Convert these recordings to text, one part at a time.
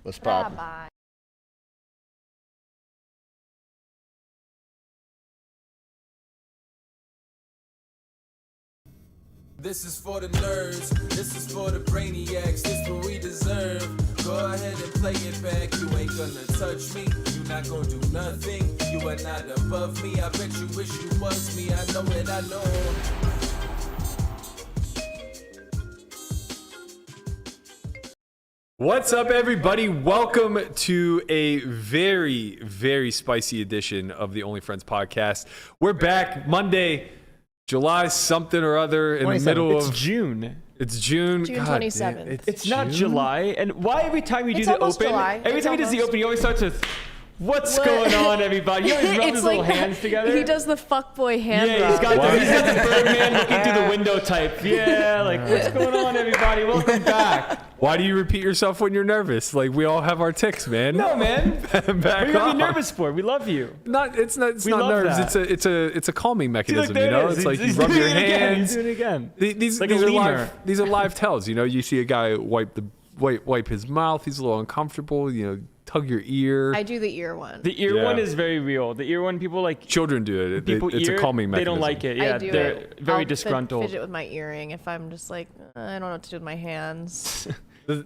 What's poppin'? Bye. This is for the nerds, this is for the brainiacs, this what we deserve. Go ahead and play it back, you ain't gonna touch me, you not gonna do nothing, you are not above me, I bet you wish you was me, I know it, I know. What's up, everybody? Welcome to a very, very spicy edition of the Only Friends podcast. We're back Monday, July something or other in the middle of June. It's June. June God, 27th. damn, It's not July. And why every time you do the almost open, July. every It's time he does the almost- open, he always starts with, what's What? going on, everybody? He always rubs It's his like little hands together. He does the fuckboy hand Yeah, he's rub. got the Birdman looking through the window type. Yeah, like, what's going on, everybody? Welcome back. Why do you repeat yourself when you're nervous? Like, we all have our tics, man. No, man. Back What are you gonna off. be nervous for? We love you. It's not We love nerves. that. It's a calming See, mechanism. look, You there know, it is. it's like you He's rub doing your it again. hands. He's doing it again. These Like a are lemur. these are live tells. You know, you see a guy wipe his mouth. He's a little uncomfortable. You know, tug your ear. I do the ear one. The ear Yeah. one is very real. The ear one, people like, Children do it. people It's ear, a calming they mechanism. don't like it. I Yeah, do they're it. very I'll disgruntled. fidget with my earring if I'm just like, I don't know what to do with my hands.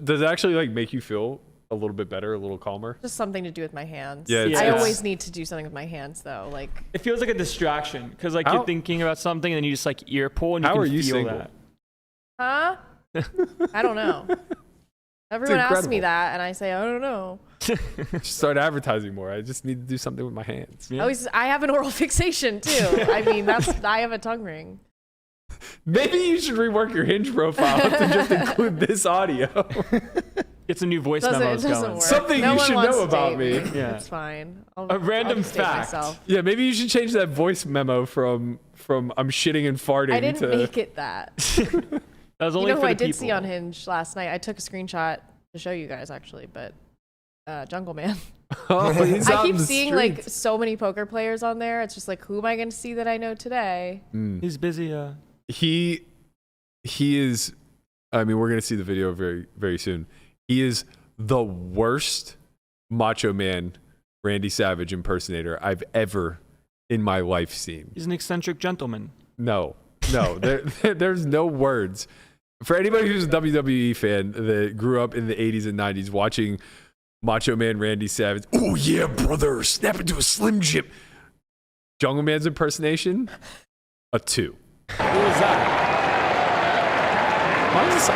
Does it actually like make you feel a little bit better, a little calmer? Just something to do with my hands. Yeah, it's- I it's- always need to do something with my hands though. Like, It feels like a distraction because like How- you're thinking about something and then you just like ear pull and you How can are you feel single? that. huh? I don't know. Everyone asks me incredible. that, and I say, I don't know. Just start advertising more. I just need to do something with my hands. Yeah. I have an oral fixation too. I mean, I have a tongue ring. Maybe you should rework your Hinge profile to just include this audio. Get some new voice It memos doesn't going. work. Something no you one should wants know to about date me. Yeah. It's fine. A random just date fact. myself. Yeah, maybe you should change that voice memo from I'm shitting and farting I didn't to make it that. That was You only know for who the I did people. see on Hinge last night? I took a screenshot to show you guys actually, but Jungleman. Oh, he's out I in keep the seeing like streets. so many poker players on there. It's just like, who am I going to see that I know today? He's busy. He is. I mean, we're gonna see the video very very soon. He is the worst Macho Man Randy Savage impersonator I've ever in my life seen. He's an eccentric gentleman. No, there's no words. For anybody who's a WWE fan that grew up in the 80s and 90s watching Macho Man Randy Savage, oh yeah, brother, snap into a Slim Jim. Jungleman's impersonation, a 2. What was that? Why is this?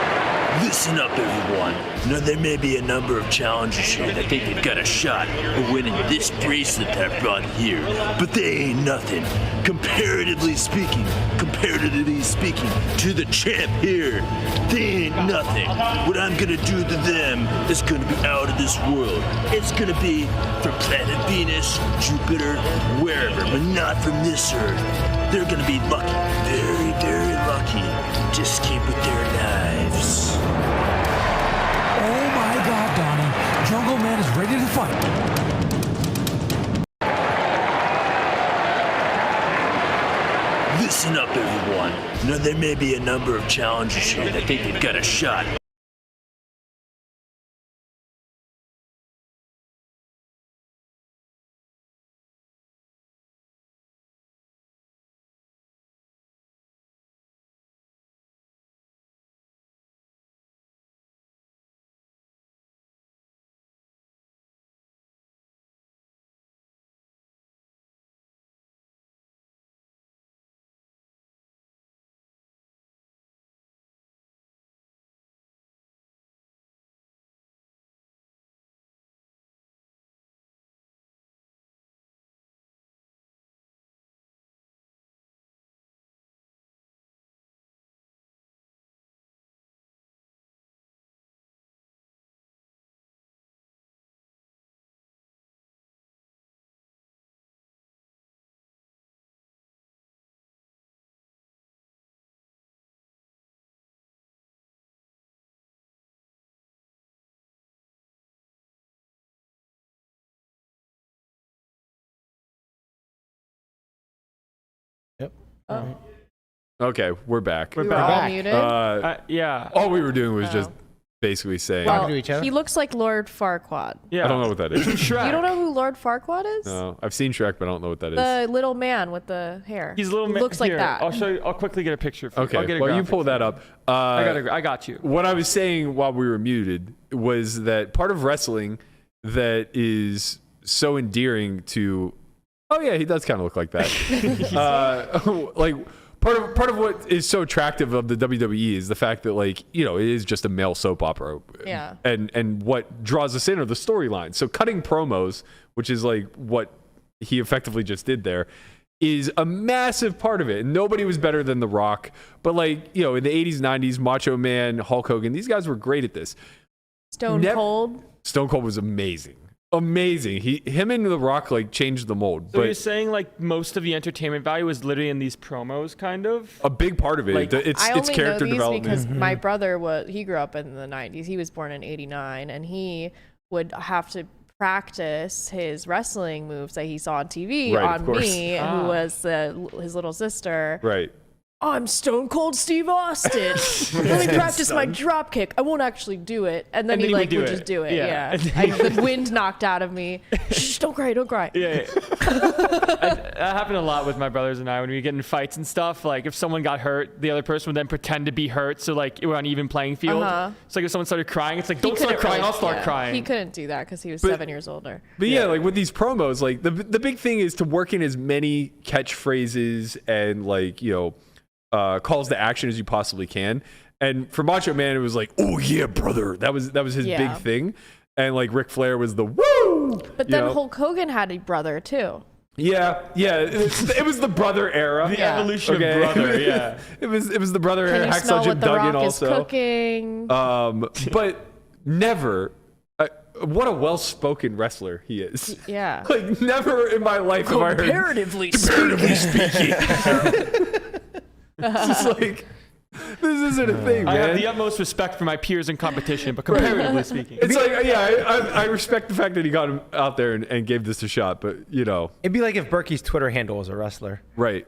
Listen up, everyone. Now, there may be a number of challengers here that think they've got a shot of winning this bracelet that I brought here, but they ain't nothing. Comparatively speaking, to the champ here, they ain't nothing. What I'm gonna do to them is gonna be out of this world. It's gonna be from planet Venus, Jupiter, wherever, but not from this Earth. They're gonna be lucky, very, very lucky, to escape with their knives. Oh my God, Donnie. Jungleman is ready to fight. Listen up, everyone. Now, there may be a number of challengers here that think they've got a shot. Oh, Okay, we're back. We're we were back. all muted. Yeah. All we were doing was Oh. just basically saying, Well, to each other? he looks like Lord Farquaad. Yeah. I don't know what that is. Shrek. You don't know who Lord Farquaad is? No, I've seen Shrek, but I don't know what that is. The little man with the hair. He's a little looks like here, that. I'll show you. I'll quickly get a picture. For Okay, I'll get a well, you graphic pull for that up. I got you. What I was saying while we were muted was that part of wrestling that is so endearing to, oh yeah, he does kind of look like that. Like part of what is so attractive of the WWE is the fact that, like, you know, it is just a male soap opera. Yeah. And what draws us in are the storylines. So cutting promos, which is like what he effectively just did there, is a massive part of it. And nobody was better than The Rock. But, like, you know, in the 80s, 90s, Macho Man, Hulk Hogan, these guys were great at this. Stone Cold. Stone Cold was amazing. Amazing. Him and The Rock, like, changed the mold. So but you're saying, like, most of the entertainment value is literally in these promos, kind of? a big part of it, Like, it's I only character know these development. because my brother he grew up in the 90s. He was born in 89, and he would have to practice his wrestling moves that he saw on TV Right, of on course. me, who was his little sister. Right. I'm Stone Cold Steve Austin. Let me practice my drop kick. I won't actually do it. And then And he then he like would do would it. just do it. Yeah. Yeah. The wind knocked out of me. Shh, don't cry, don't cry. Yeah. That happened a lot with my brothers and I when we get in fights and stuff. Like, if someone got hurt, the other person would then pretend to be hurt. So, like, we're on even playing field. So, like, if someone started crying, it's like, don't start crying, I'll start crying. He couldn't do that because he was 7 years older. But yeah, like with these promos, like the big thing is to work in as many catchphrases and, like, you know, calls to action as you possibly can. And for Macho Man, it was like, oh yeah, brother. That was his big thing. And like Ric Flair was the woo. But then Hulk Hogan had a brother too. Yeah. It was the brother era. The evolution of brother, yeah. it was the brother Can era. you Hacksaw smell Jim what the Duggan Rock also. is cooking? But never. What a well-spoken wrestler he is. Yeah. Like, never in my life have I heard. Comparatively speaking. It's just like, this isn't a thing, man. I have the utmost respect for my peers in competition, but comparatively speaking. It's like, yeah, I respect the fact that he got him out there and gave this a shot, but, you know. It'd be like if Berkey's Twitter handle was a wrestler. Right.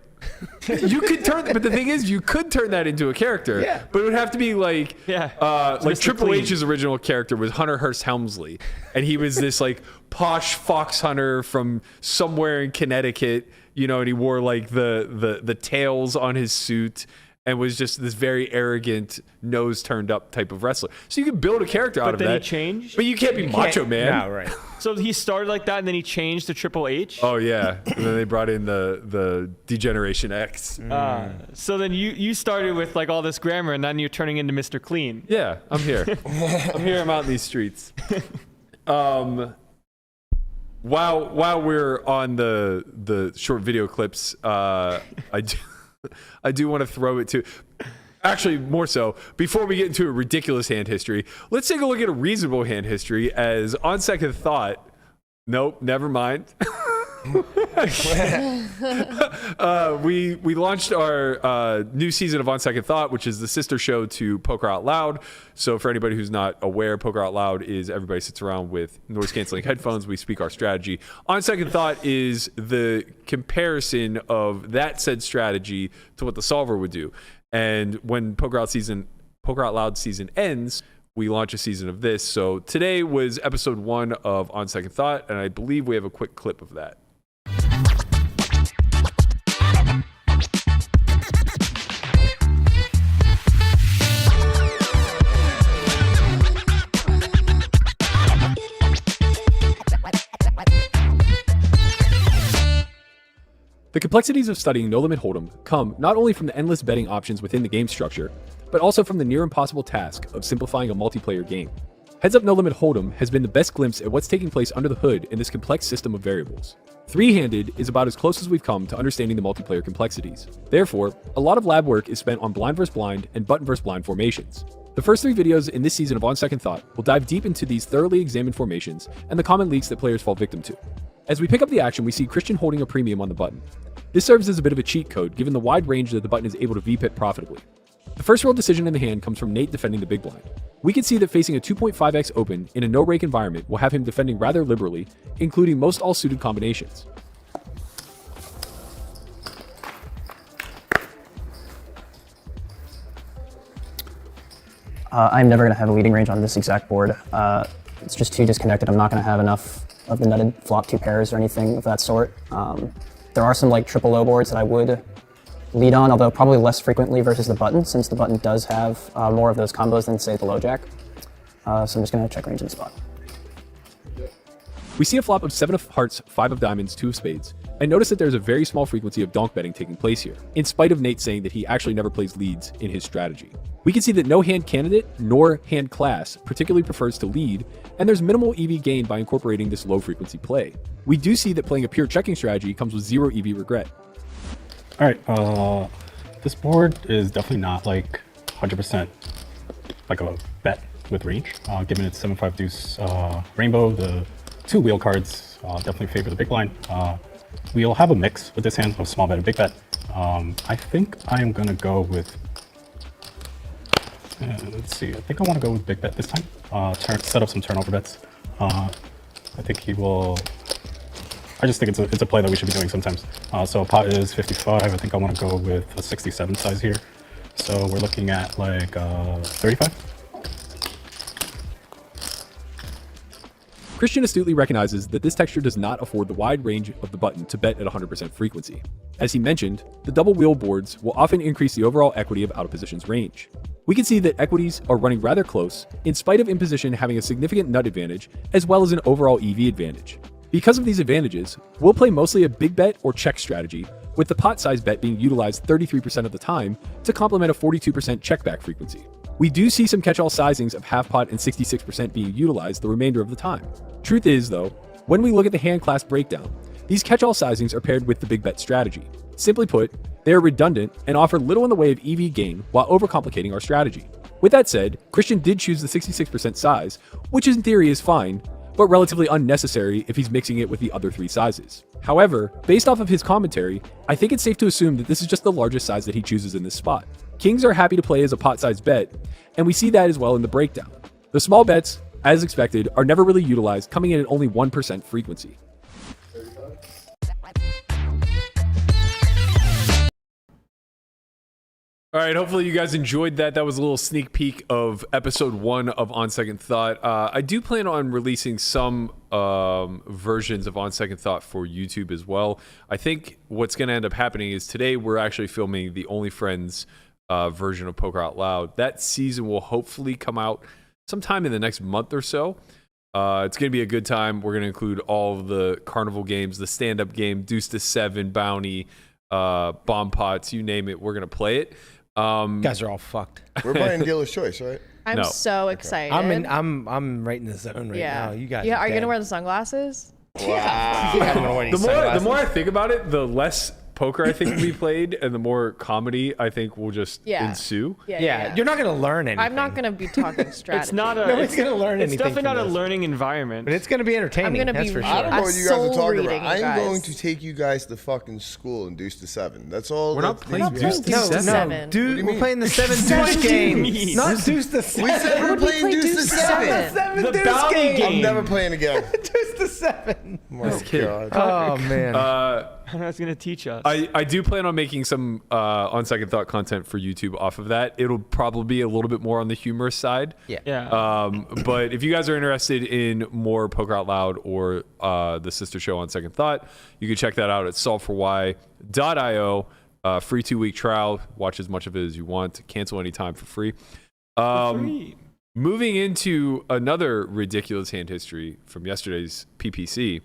You could but the thing is, you could turn that into a character. Yeah. But it would have to be like, like Mr. Triple Clean. H's original character was Hunter Hearst Helmsley, and he was this like posh fox hunter from somewhere in Connecticut, you know, and he wore like the tails on his suit and was just this very arrogant, nose turned up type of wrestler. So you could build a character out of then that. he changed? But you can't be Macho Man. No, right. So he started like that, and then he changed to Triple H? Oh yeah, and then they brought in the Degeneration X. So then you started with like all this grammar, and then you're turning into Mr. Clean. Yeah, I'm here. I'm out in these streets. While we're on the short video clips, I do want to throw it to. Actually, more so, before we get into a ridiculous hand history, let's take a look at a reasonable hand history as, on second thought, nope, never mind. We launched our new season of On Second Thought, which is the sister show to Poker Out Loud. So for anybody who's not aware, Poker Out Loud is everybody sits around with noise-canceling headphones. We speak our strategy. On Second Thought is the comparison of that said strategy to what the solver would do. And when Poker Out Loud season ends, we launch a season of this. So today was episode 1 of On Second Thought, and I believe we have a quick clip of that. The complexities of studying No Limit Hold'em come not only from the endless betting options within the game structure, but also from the near impossible task of simplifying a multiplayer game. Heads Up No Limit Hold'em has been the best glimpse at what's taking place under the hood in this complex system of variables. Three-handed is about as close as we've come to understanding the multiplayer complexities. Therefore, a lot of lab work is spent on blind versus blind and button versus blind formations. The first 3 videos in this season of On Second Thought will dive deep into these thoroughly examined formations and the common leaks that players fall victim to. As we pick up the action, we see Christian holding a premium on the button. This serves as a bit of a cheat code given the wide range that the button is able to VPIP profitably. The first roll decision in the hand comes from Nate defending the big blind. We can see that facing a 2.5x open in a no-rake environment will have him defending rather liberally, including most all-suited combinations. I'm never going to have a leading range on this exact board. It's just too disconnected. I'm not going to have enough of the nutted flop 2 pairs or anything of that sort. There are some like triple low boards that I would lead on, although probably less frequently versus the button, since the button does have more of those combos than, say, the low jack. So I'm just going to check range in the spot. We see a flop of 7 of hearts, 5 of diamonds, 2 of spades, and notice that there's a very small frequency of donk betting taking place here, in spite of Nate saying that he actually never plays leads in his strategy. We can see that no hand candidate nor hand class particularly prefers to lead, and there's minimal EV gain by incorporating this low frequency play. We do see that playing a pure checking strategy comes with 0 EV regret. All right, this board is definitely not like 100% like a bet with range. Given its 7-5 deuce rainbow, the 2 wheel cards definitely favor the big blind. We'll have a mix with this hand of small bet and big bet. I think I am gonna go with, let's see, I think I wanna go with big bet this time. Set up some turnover bets. I think he will, I just think it's a play that we should be doing sometimes. So pot is 55, I think I wanna go with a 67 size here. So we're looking at like 35. Christian astutely recognizes that this texture does not afford the wide range of the button to bet at 100% frequency. As he mentioned, the double wheel boards will often increase the overall equity of out of position's range. We can see that equities are running rather close, in spite of in position having a significant nut advantage, as well as an overall EV advantage. Because of these advantages, we'll play mostly a big bet or check strategy, with the pot size bet being utilized 33% of the time to complement a 42% check back frequency. We do see some catch-all sizings of half pot and 66% being utilized the remainder of the time. Truth is, though, when we look at the hand class breakdown, these catch-all sizings are paired with the big bet strategy. Simply put, they are redundant and offer little in the way of EV gain while overcomplicating our strategy. With that said, Christian did choose the 66% size, which in theory is fine, but relatively unnecessary if he's mixing it with the other 3 sizes. However, based off of his commentary, I think it's safe to assume that this is just the largest size that he chooses in this spot. Kings are happy to play as a pot-sized bet, and we see that as well in the breakdown. The small bets, as expected, are never really utilized, coming in at only 1% frequency. All right, hopefully you guys enjoyed that. That was a little sneak peek of episode 1 of On Second Thought. I do plan on releasing some versions of On Second Thought for YouTube as well. I think what's going to end up happening is today we're actually filming the Only Friends version of Poker Out Loud. That season will hopefully come out sometime in the next month or so. It's going to be a good time. We're going to include all of the carnival games, the stand-up game, Deuce to 7, Bounty, Bomb Pots, you name it. We're going to play it. You guys are all fucked. We're playing Dealer's Choice, right? I'm so excited. I'm right in the zone right now. You guys. Yeah, are you dead. gonna wear the sunglasses? Wow. The more I think about it, the less poker I think will be played, and the more comedy I think will just ensue. Yeah, you're not gonna learn anything. I'm not gonna be talking strategy. It's not a. Nobody's gonna learn anything. It's definitely not a this. learning environment. But it's gonna be entertaining. I'm gonna that's be. for sure. I don't know what you guys are talking about. I I'm going to take you guys to fucking school and Deuce to 7. That's all. We're not playing Deuce to No, 7. dude, we're playing the 7 Deuce game. Not Deuce to 7. We said we're playing Deuce to 7. 7 The Deuce bounty game. I'm never playing again. Deuce to 7. My God. Oh man. That's gonna teach us. I do plan on making some On Second Thought content for YouTube off of that. It'll probably be a little bit more on the humorous side. Yeah. But if you guys are interested in more Poker Out Loud or the sister show On Second Thought, you can check that out at solveforwhy.io. Free 2-week trial. Watch as much of it as you want. Cancel anytime for free. Moving into another ridiculous hand history from yesterday's PPC.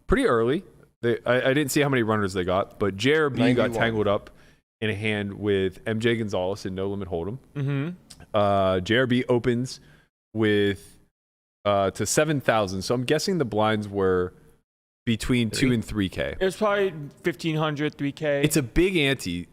Pretty early. I didn't see how many runners they got, but JRB 91. got tangled up in a hand with MJ Gonzales in No Limit Hold'em. JRB opens with to 7,000. So I'm guessing the blinds were between 2 and 3K. It was probably 1,500, 3K. It's a big ante.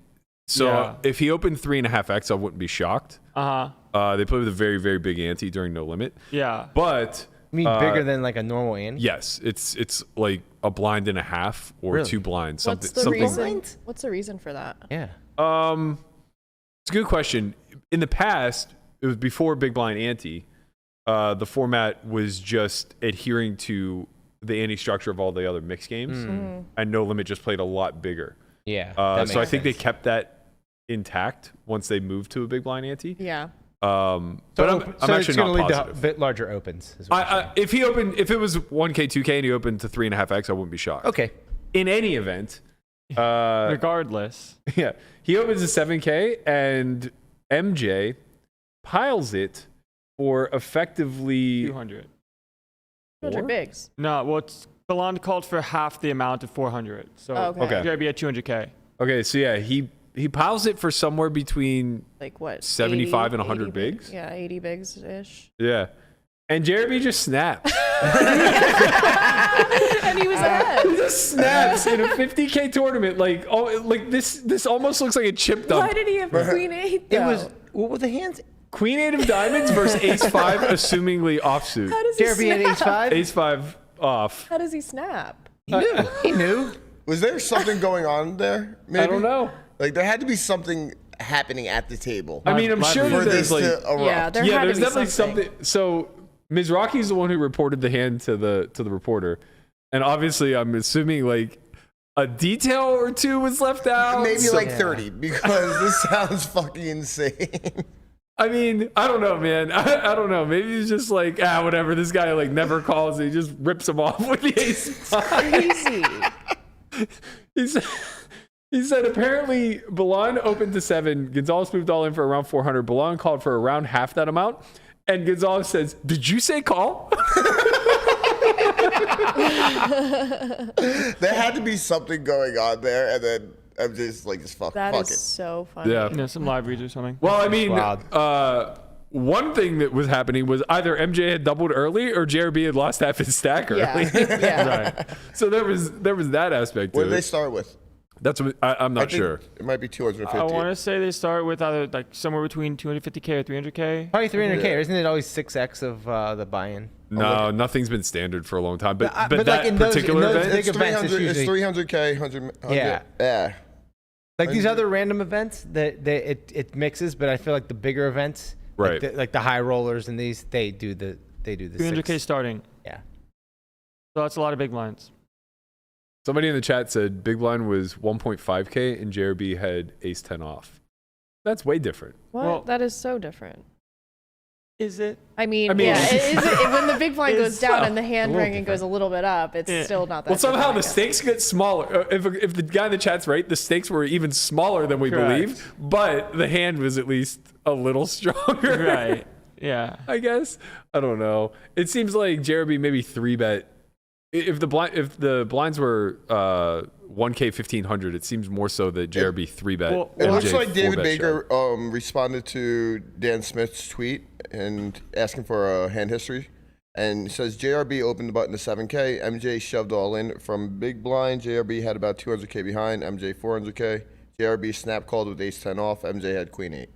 So if he opened 3.5x, I wouldn't be shocked. They play with a very, very big ante during No Limit. Yeah. But You mean bigger than like a normal ante? yes, it's like a blind and a half or Really? 2 blinds. What's the something. reason? What's the reason for that? Yeah. It's a good question. In the past, it was before big blind ante. The format was just adhering to the ante structure of all the other mixed games, and No Limit just played a lot bigger. Yeah. So I think they kept that intact once they move to a big blind ante. Yeah. But So, I'm actually not lead positive. to a bit larger opens. Is what you're saying. If it was 1K, 2K, and he opened to 3.5x, I wouldn't be shocked. Okay. In any event, Regardless. yeah, he opens a 7K and MJ piles it for effectively 200. 200 bigs. No, well, Belon called for half the amount of 400. So Okay. JRB at 200K. Okay, so yeah, he piles it for somewhere between Like what? 75 and 80 100 bigs. Yeah, 80 bigs ish. Yeah. And JRB just snaps. And he was ahead. He just snaps in a 50K tournament. Like, this almost looks like a chip dump. Why did he have Queen 8 though? It was what were the hands? Queen 8 of diamonds versus Ace 5, assumingly offsuit. How does he JRB snap? at Ace 5. Ace 5 off. How does he snap? He knew. Was there something going on there? Maybe? I don't know. Like there had to be something happening at the table. I mean, I'm sure for that this there's like to erupt. Yeah, there yeah, had there's to be definitely something. So Mizrachi's the one who reported the hand to the reporter, and obviously I'm assuming like a detail or two was left out. Maybe So- like 30 because this sounds fucking insane. I mean, I don't know, man. I don't know. Maybe he's just like, whatever. This guy like never calls. He just rips him off with the ace. Crazy. He said apparently Belon opened to 7. Gonzalez moved all in for around 400. Belon called for around half that amount. And Gonzalez says, "Did you say call?" There had to be something going on there, and then I'm just like, fuck That is it. so funny. Yeah. Yeah, some live reads or something. Well, I mean, Wild. one thing that was happening was either MJ had doubled early or JRB had lost half his stack early. Yeah. Yeah. Right. So there was that aspect What to did they it. start with? That's what I'm I not think sure. It might be 250. I want to say they start with either like somewhere between 250K or 300K. Probably 300K. Isn't it always 6x of the buy-in? No, nothing's been standard for a long time. But but that like in those- particular in those event, big events, it's It's usually- 300K, 100. Yeah. Yeah. Like these other random events, that it mixes, but I feel like the bigger events, Right. like the high rollers and these, they do the 300K six. starting. Yeah. So that's a lot of big blinds. somebody in the chat said big blind was 1.5K and JRB had ace 10 off. That's way different. What? Well- That is so different. Is it? I mean, I mean- yeah, when the big blind goes down and the hand a little ring goes a little bit up, it's Yeah. still not that Well, somehow different, I the guess. stakes get smaller. If the guy in the chat's right, the stakes were even smaller than we Correct. believe, but the hand was at least a little stronger. Right. Yeah. I guess. I don't know. It seems like JRB maybe 3-bet. If the blinds were 1K 1500, it seems more so that JRB 3-bet. Well, It MJ looks like David 4-bet Baker shove. responded to Dan Smith's tweet and asking for a hand history. And it says JRB opened the button to 7K. MJ shoved all in from big blind. JRB had about 200K behind. MJ 400K. JRB snap called with ace 10 off. MJ had queen 8.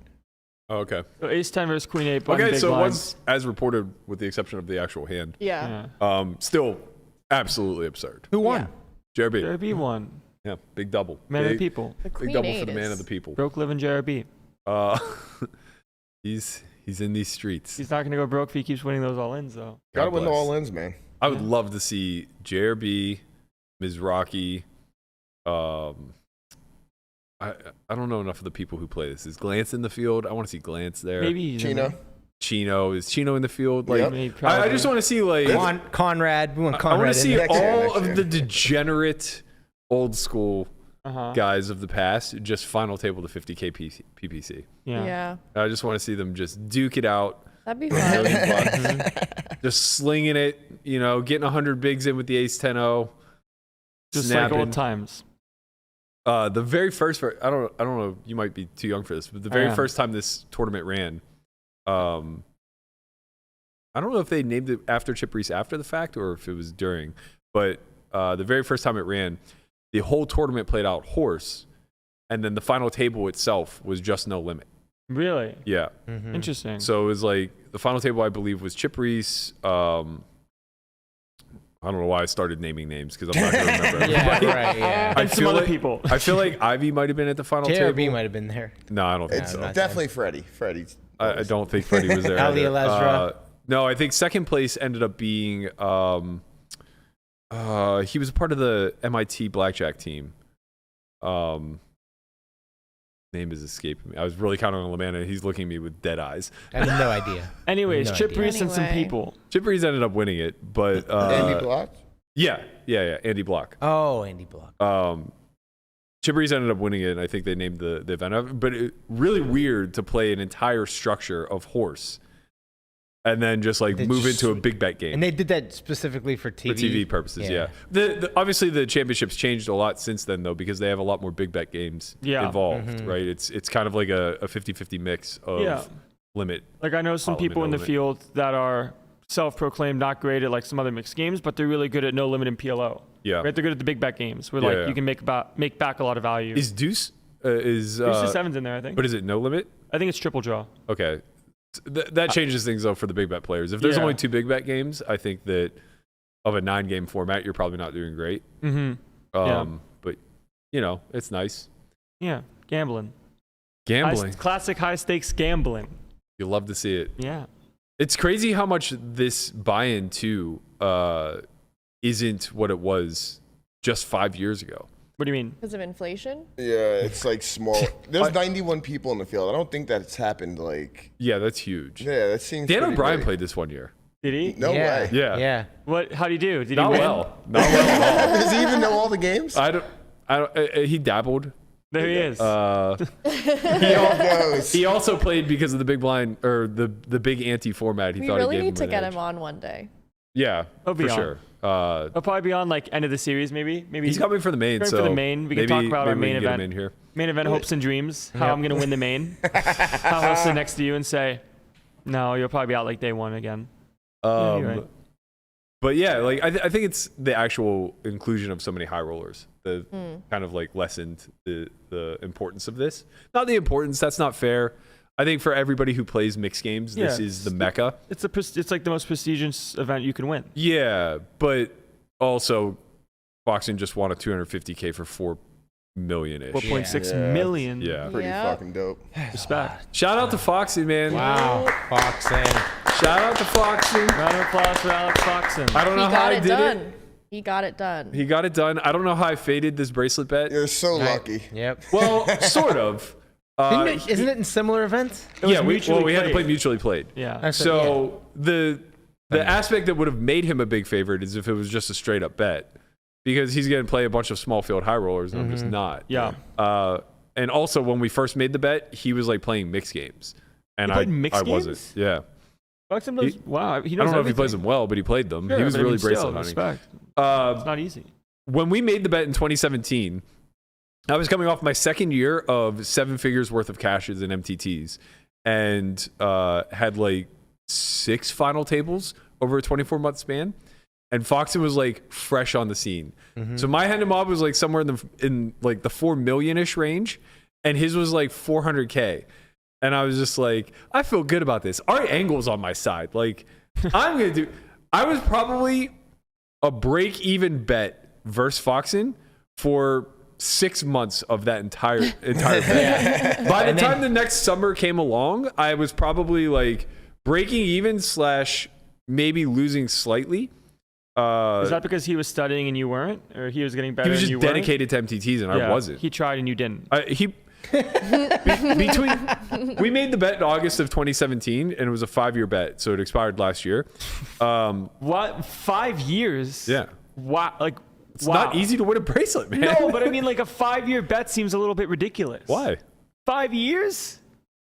Oh, okay. So ace 10 versus queen 8. blind Okay, big so it blinds. was as reported with the exception of the actual hand. Yeah. Yeah. Still absolutely absurd. Who won? JRB. JRB won. Yeah, big double. Man of the big, people. The Big queen double 8 for the man is- of the people. Broke living JRB. He's in these streets. He's not going to go broke if he keeps winning those all-ins, though. Gotta God win the bless. all ins, man. I would love to see JRB, Mizrachi. I don't know enough of the people who play this. Is Glance in the field? I want to see Glance there. Maybe he's in Chino. there. Chino. Is Chino in the field? Like, Yep. Maybe, I probably. just want to see like Conrad. We want I Conrad. want to see in there. Next year, all next of year. the degenerate old school Uh-huh. guys of the past just final table to 50K PPC. Yeah. Yeah. I just want to see them just duke it out. That'd be fun. Just slinging it, getting 100 bigs in with the ace 10-0. Just snapping. like old times. The very first, I don't know, you might be too young for this, but the very am. first time this tournament ran, I don't know if they named it after Chip Reese after the fact or if it was during, but the very first time it ran, the whole tournament played out horse, and then the final table itself was just no limit. Really? Yeah. Interesting. So it was like the final table, I believe, was Chip Reese. I don't know why I started naming names because I'm not going to remember. Yeah, everybody. right. Yeah. I and some feel other like- people. I feel like Ivy might have been at the final JRB table. might have been there. No, I don't think It's so. not definitely Freddie. Freddie's. I don't think Freddie was there. Ali either. Alezra. No, I think second place ended up being he was a part of the MIT blackjack team. Name name is escaping me. I was really counting on Lamanna, and he's looking at me with dead eyes. I have no idea. Anyways, No Chip idea. Reese and some Anyway. people. Chip Reese ended up winning it, but Andy Block? yeah, Andy Block. Oh, Andy Block. Chip Reese ended up winning it, and I think they named the event. But really weird to play an entire structure of horse and then just like They move just into a switch- big bet game. And they did that specifically for TV. For TV purposes, yeah. Obviously, the championship's changed a lot since then, though, because they have a lot more big bet games involved, right? It's kind of like a 50-50 mix of limit. Like I know some Hot limit, people no in the limit. field that are self-proclaimed not great at like some other mixed games, but they're really good at no limit and PLO. Yeah. Right? They're good at the big bet games where Yeah, like yeah. you can make back a lot of value. Is Deuce is Deuce to sevens in there, I think. but is it no limit? I think it's triple draw. Okay. That changes things though for the big bet players. If there's Yeah. only 2 big bet games, I think that of a 9-game format, you're probably not doing great. Mm-hmm. Yeah. But you know, it's nice. Yeah. Gambling. Gambling. Classic high stakes gambling. You love to see it. Yeah. It's crazy how much this buy-in too isn't what it was just 5 years ago. What do you mean? Because of inflation? Yeah, it's like small. There's 91 people in the field. I don't think that's happened. Like, Yeah, that's huge. yeah, that seems. Dan pretty O'Brien big. played this one year. Did he? No yeah. way. Yeah. Yeah. What? How did he do? Did Not he win? well. Not well at all. Does he even know all the games? I don't. He dabbled. There he is. He also played because of the big blind or the big ante format. He We thought really it gave need to an get edge. him on one day. Yeah, He'll be for on. sure. He'll probably be on like end of the series, maybe. He's coming for the main. Going So for the main. We can maybe, talk about our maybe we main can get him event. in here. Main event hopes and dreams. How I'm gonna win the main. How I'll sit next to you and say, "No, you'll probably be out like day one again." Yeah, you're right. But yeah, like I think it's the actual inclusion of so many high rollers that kind of like lessened the importance of this. Not the importance. That's not fair. I think for everybody who plays mixed games, this Yeah, is the mecca. It's like the most prestigious event you can win. Yeah, but also, Foxen just won a 250K for 4 million-ish. 4.6 Yeah. million. Yeah. Pretty Yeah. fucking dope. Respect. Shout out to Foxen, man. Wow. Foxen. Shout out to Foxen. Round of applause for Alex Foxen. I don't He know how got I it did done. it. He got it done. He got it done. I don't know how I faded this bracelet bet. You're so lucky. Yep. Well, sort of. Isn't it in similar events? Yeah, we mutually had to play played. mutually played. Yeah. So the aspect that would have made him a big favorite is if it was just a straight up bet, because he's going to play a bunch of small field high rollers and I'm just not. Yeah. And also when we first made the bet, he was like playing mixed games, and He played mixed I wasn't. games? Yeah. Foxen does. Wow. He I knows don't know if he everything. plays them well, but he played them. Sure, he was but I really mean, still, bracelet hunting. respect. It's not easy. When we made the bet in 2017, I was coming off my second year of 7 figures worth of cashes and MTTs, and had like 6 final tables over a 24-month span. And Foxen was like fresh on the scene. So my hand to mob was like somewhere in like the 4 million-ish range, and his was like 400K. And I was just like, I feel good about this. Our angle's on my side. Like, I'm gonna do. I was probably a break-even bet versus Foxen for 6 months of that entire bet. By the time the next summer came along, I was probably like breaking even / maybe losing slightly. Is that because he was studying and you weren't, or he was getting better? He was and just you weren't? dedicated to MTTs and I wasn't. He tried and you didn't. We made the bet in August of 2017 and it was a 5-year bet, so it expired last year. What? 5 years? Yeah. Wow. Like, It's not easy to win a bracelet, man. No, but I mean, like a 5-year bet seems a little bit ridiculous. Why? 5 years?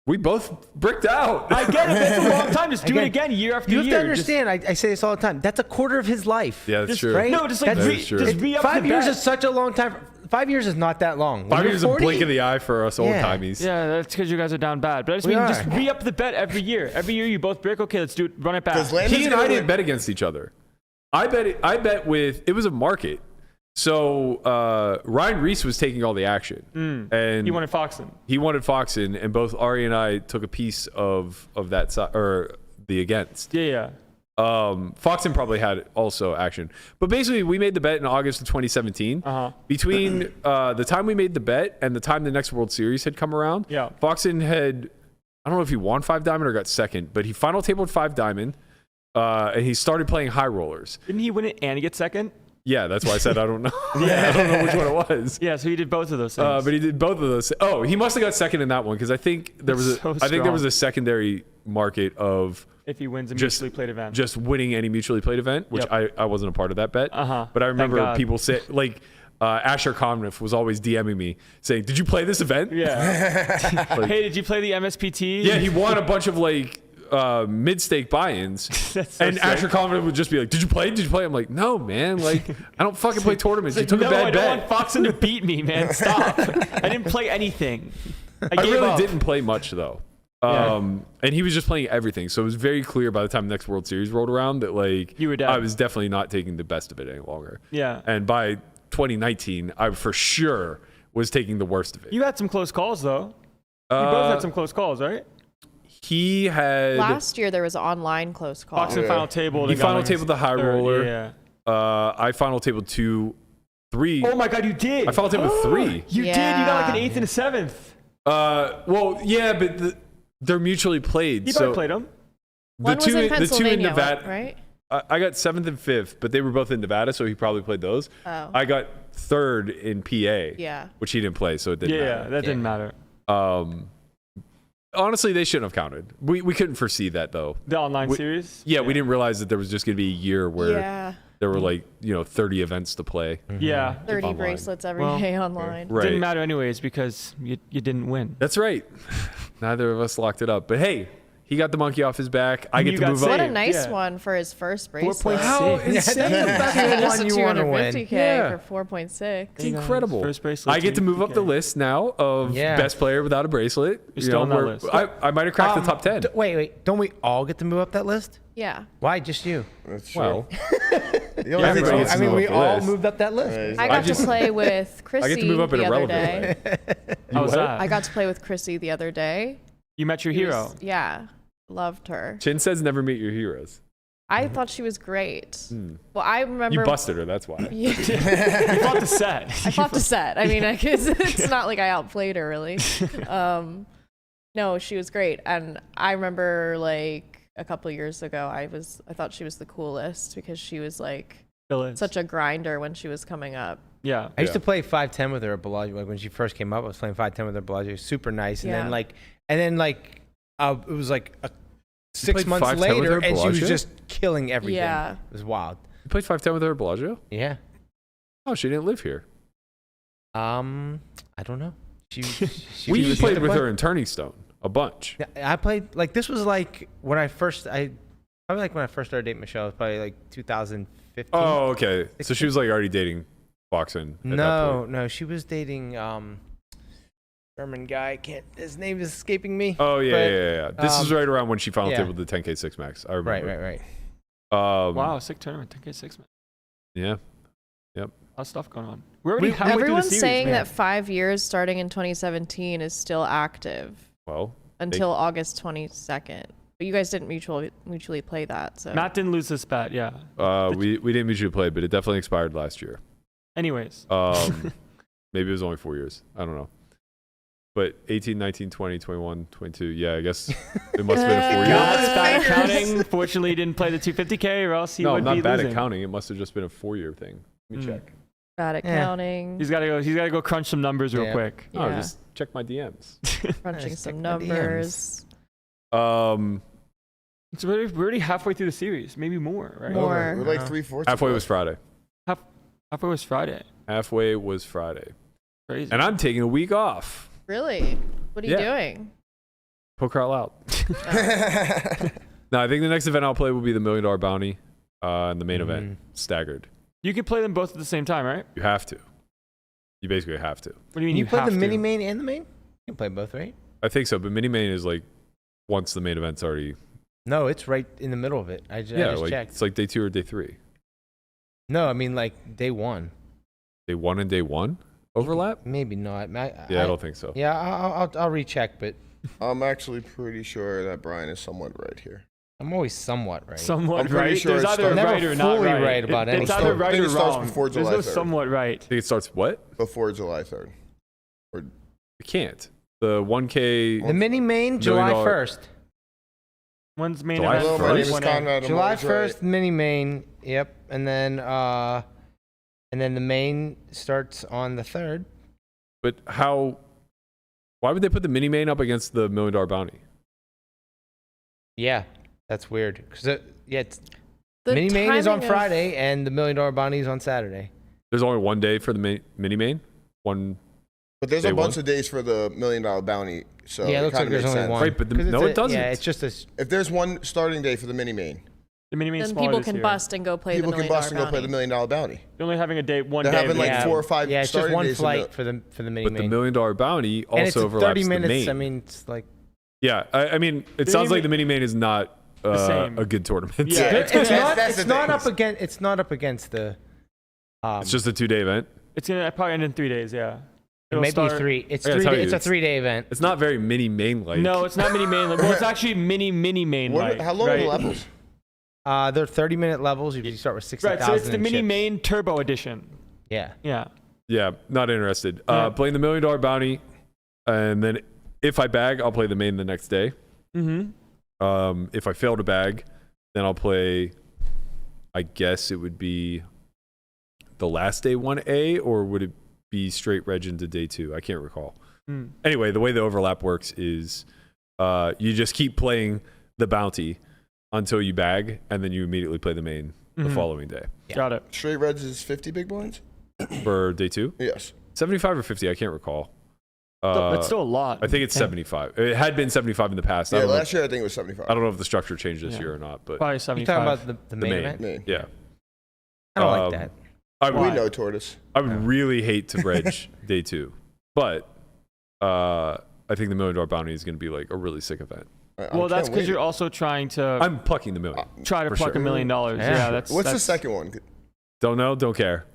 We both bricked out. I get it. That's a long time. Just do it again year after You year. have to understand. I say this all the time. That's a quarter of his life. Yeah, that's true. Right? No, just like That's- just re-up 5 the years bet. is such a long time. 5 years is not that long. When 5 you're years is a 40, blink of the eye for us old timies. Yeah, that's because you guys are down bad. But I just We mean, are. just re-up the bet every year. Every year you both break. Okay, let's do it. Run it back. Because Landon's He and gonna I didn't win. bet against each other. I bet with it was a market. So Ryan Reese was taking all the action, and He wanted Foxen. He wanted Foxen, and both Ari and I took a piece of that side or the against. Yeah. Foxen probably had also action, but basically we made the bet in August of 2017. Between the time we made the bet and the time the next World Series had come around, Foxen had, I don't know if he won 5 diamond or got second, but he final tabled 5 diamond, and he started playing high rollers. Didn't he win it and get second? Yeah, that's why I said I don't know. Yeah, I don't know which one it was. Yeah, so he did both of those things. But he did both of those. Oh, he must have got second in that one because I think there was a secondary market of if he wins a mutually played event, just winning any mutually played event, which I wasn't a part of that bet. But I remember people say like. Asher Conniff was always DMing me saying, "Did you play this event?" Yeah. Like, hey, did you play the MSPT? Yeah, he won a bunch of like mid-stake buy-ins, and Asher Conniff would just be like, "Did you play? Did you play?" I'm like, "No, man. Like, I don't fucking play tournaments. You took a bad bet." I don't want Foxen to beat me, man. Stop. I didn't play anything. I really didn't play much though. And he was just playing everything, so it was very clear by the time the next World Series rolled around that like you were dead. I was definitely not taking the best of it any longer. Yeah, and by 2019, I for sure was taking the worst of it. You had some close calls, though. You both had some close calls, right? He had... Last year, there was online close calls. Foxen final table. He final tabled the high roller. Yeah. I final tabled 2, 3. Oh, my God, you did. I final tabled 3. You did. You got like an 8th and a 7th. Well, yeah, but they're mutually played. You probably played them. One was in Pennsylvania, the two in Nevada, right? I got 7th and 5th, but they were both in Nevada, so he probably played those. Oh. I got 3rd in PA, yeah, which he didn't play, so it didn't matter. Yeah, that didn't matter. Honestly, they shouldn't have counted. We couldn't foresee that, though. The online series? Yeah, we didn't realize that there was just going to be a year where there were like, 30 events to play. Yeah. 30 online. bracelets every day online. Right. Didn't matter anyways because you didn't win. That's right. Neither of us locked it up. But hey, he got the monkey off his back. I get to move up. What a nice one for his first bracelet. 4.6. How insane. That's one a you want to win. $250K for 4.6. It's incredible. First bracelet, I get to move up the list now of best player without a bracelet. You're still on that list. I might have cracked the top 10. Wait. Don't we all get to move up that list? Yeah. Why just you? That's true. Well, Everybody gets to move we up the all list. moved up that list. I got to play with Chrissy I get to move up in the a other relevant day. way. How was that? I got to play with Chrissy the other day. You met your hero. Yeah. Loved her. Chin says never meet your heroes. I thought she was great. Well, I remember... You busted her, that's why. You fought the set. I fought the set. I mean, it's not like I outplayed her, really. No, she was great. And I remember, like, a couple of years ago, I thought she was the coolest because she was, like, such a grinder when she was coming up. Yeah. I used to play 5-10 with her at Bellagio. Like, when she first came up, I was playing 5-10 with her at Bellagio. Super nice. And then, it was like 6 months 5-10 with later, her at and she was Bellagio? just killing everything. Yeah. It was wild. You played 5-10 with her at Bellagio? Yeah. Oh, she didn't live here. I don't know. She We played with her in Turning Stone a bunch. I played, like, this was like when I first started dating Michelle. It was probably like 2015. Oh, okay. So she was like already dating Foxen. No, she was dating German guy. His name is escaping me. Oh yeah. This is right around when she final tabled the 10K 6 max. I remember. Right. Wow, sick tournament, 10K 6 man. Yeah. Yep. A lot of stuff going on. We're already halfway through the Everyone's series, saying man. that 5 years starting in 2017 is still active. Well, until August 22nd. But you guys didn't mutually play that. So Matt didn't lose this bet, yeah. we didn't mutually play, but it definitely expired last year. Anyways. Maybe it was only 4 years. I don't know. But 18, 19, 20, 21, 22. Yeah, I guess it must have been a 4 year. God's bad accounting. Fortunately, he didn't play the 250K or else he would be losing. No, not bad accounting. It must have just been a 4 year thing. Let me check. Bad accounting. He's gotta go crunch some numbers real quick. Oh, just check my DMs. Crunching some numbers. So we're already halfway through the series, maybe more, right? More. We're like 3/4. Halfway was Friday. Halfway was Friday. Halfway was Friday. Crazy. And I'm taking a week off. Really? What are you doing? Poker out loud. No, I think the next event I'll play will be the $1 Million Bounty and the main event, staggered. You can play them both at the same time, right? You have to. You basically have to. What do you mean you play have the to? mini main and the main? You can play both, right? I think so, but mini main is like once the main event's already. No, it's right in the middle of it. I just checked. It's like day 2 or day 3. No, I mean like day 1. Day 1 and day 1 overlap? Maybe not. I don't think so. Yeah, I'll recheck, but I'm actually pretty sure that Brian is somewhat right here. I'm always somewhat right. Somewhat I'm pretty right. sure There's it either starts- right or not fully right. right about It's anything. either right I think or it starts wrong. before There's July no 3rd. somewhat right. I think it starts what? Before July 3rd. It can't. The 1K. The mini main, July 1st. One's main July event. Hello, my name is 1A. Conrad. I'm July always right. 1st, mini main. Yep. And then And then the main starts on the 3rd. But why would they put the mini main up against the $1 Million Bounty? Yeah, that's weird. Because it's The mini main is on timing of- Friday and the $1 Million Bounty is on Saturday. There's only one day for the mini main? But there's Day a bunch one? of days for the $1 Million Bounty. So Yeah, it looks like kinda there's makes only sense. one. Right, but 'Cause no, it doesn't. Yeah, it's just a. If there's one starting day for the mini main, The mini main Then smaller people this can year. bust and go play people the $1 can Million bust and go play the $1 Million Bounty. They're only having one They're day. having like Yeah. 4 or 5 Yeah, it's just starting one days in flight for the mini But main. the $1 Million Bounty and it's also overlaps 30 minutes. the main. I mean, it's like. Yeah, I mean, it sounds like the mini main is not same. a good tournament. Yeah, It's not. that's It's the not thing. up against. It's not up against the. It's just a 2-day event. It's gonna probably end in 3 days. Yeah. It'll maybe start- 3. It's I gotta 3. tell you, It's a it's- 3-day event. It's not very mini main like. No, it's not mini main. Well, it's actually mini main. How long are the levels? They're 30-minute levels. You start with 60,000. Right, so it's the in mini chips. main turbo edition. Yeah. Yeah. Yeah, not interested. Yeah. Playing the $1 Million Bounty, and then if I bag, I'll play the main the next day. Mm-hmm. If I fail to bag, then I'll play. I guess it would be the last day 1A, or would it be straight reg into day 2? I can't recall. Anyway, the way the overlap works is you just keep playing the bounty until you bag, and then you immediately play the main the following day. Yeah. Got it. Straight reds is 50 big blinds? For day 2? Yes. 75 or 50, I can't recall. That's still a lot. I think it's 75. It had been 75 in the past. Yeah, I don't know, last year I think it was 75. I don't know if the structure changed this Yeah. year or not, but Probably You 75. talking about the main event? Main. yeah. I don't like that. I We would, know Tortoise. I would really hate to reg day 2, but I think the $1 Million Bounty is going to be like a really sick event. Well, that's because you're also trying to I'm plucking the million. try to for pluck sure. $1 million. Yeah, that's. What's the that's, second one? Don't know, don't care.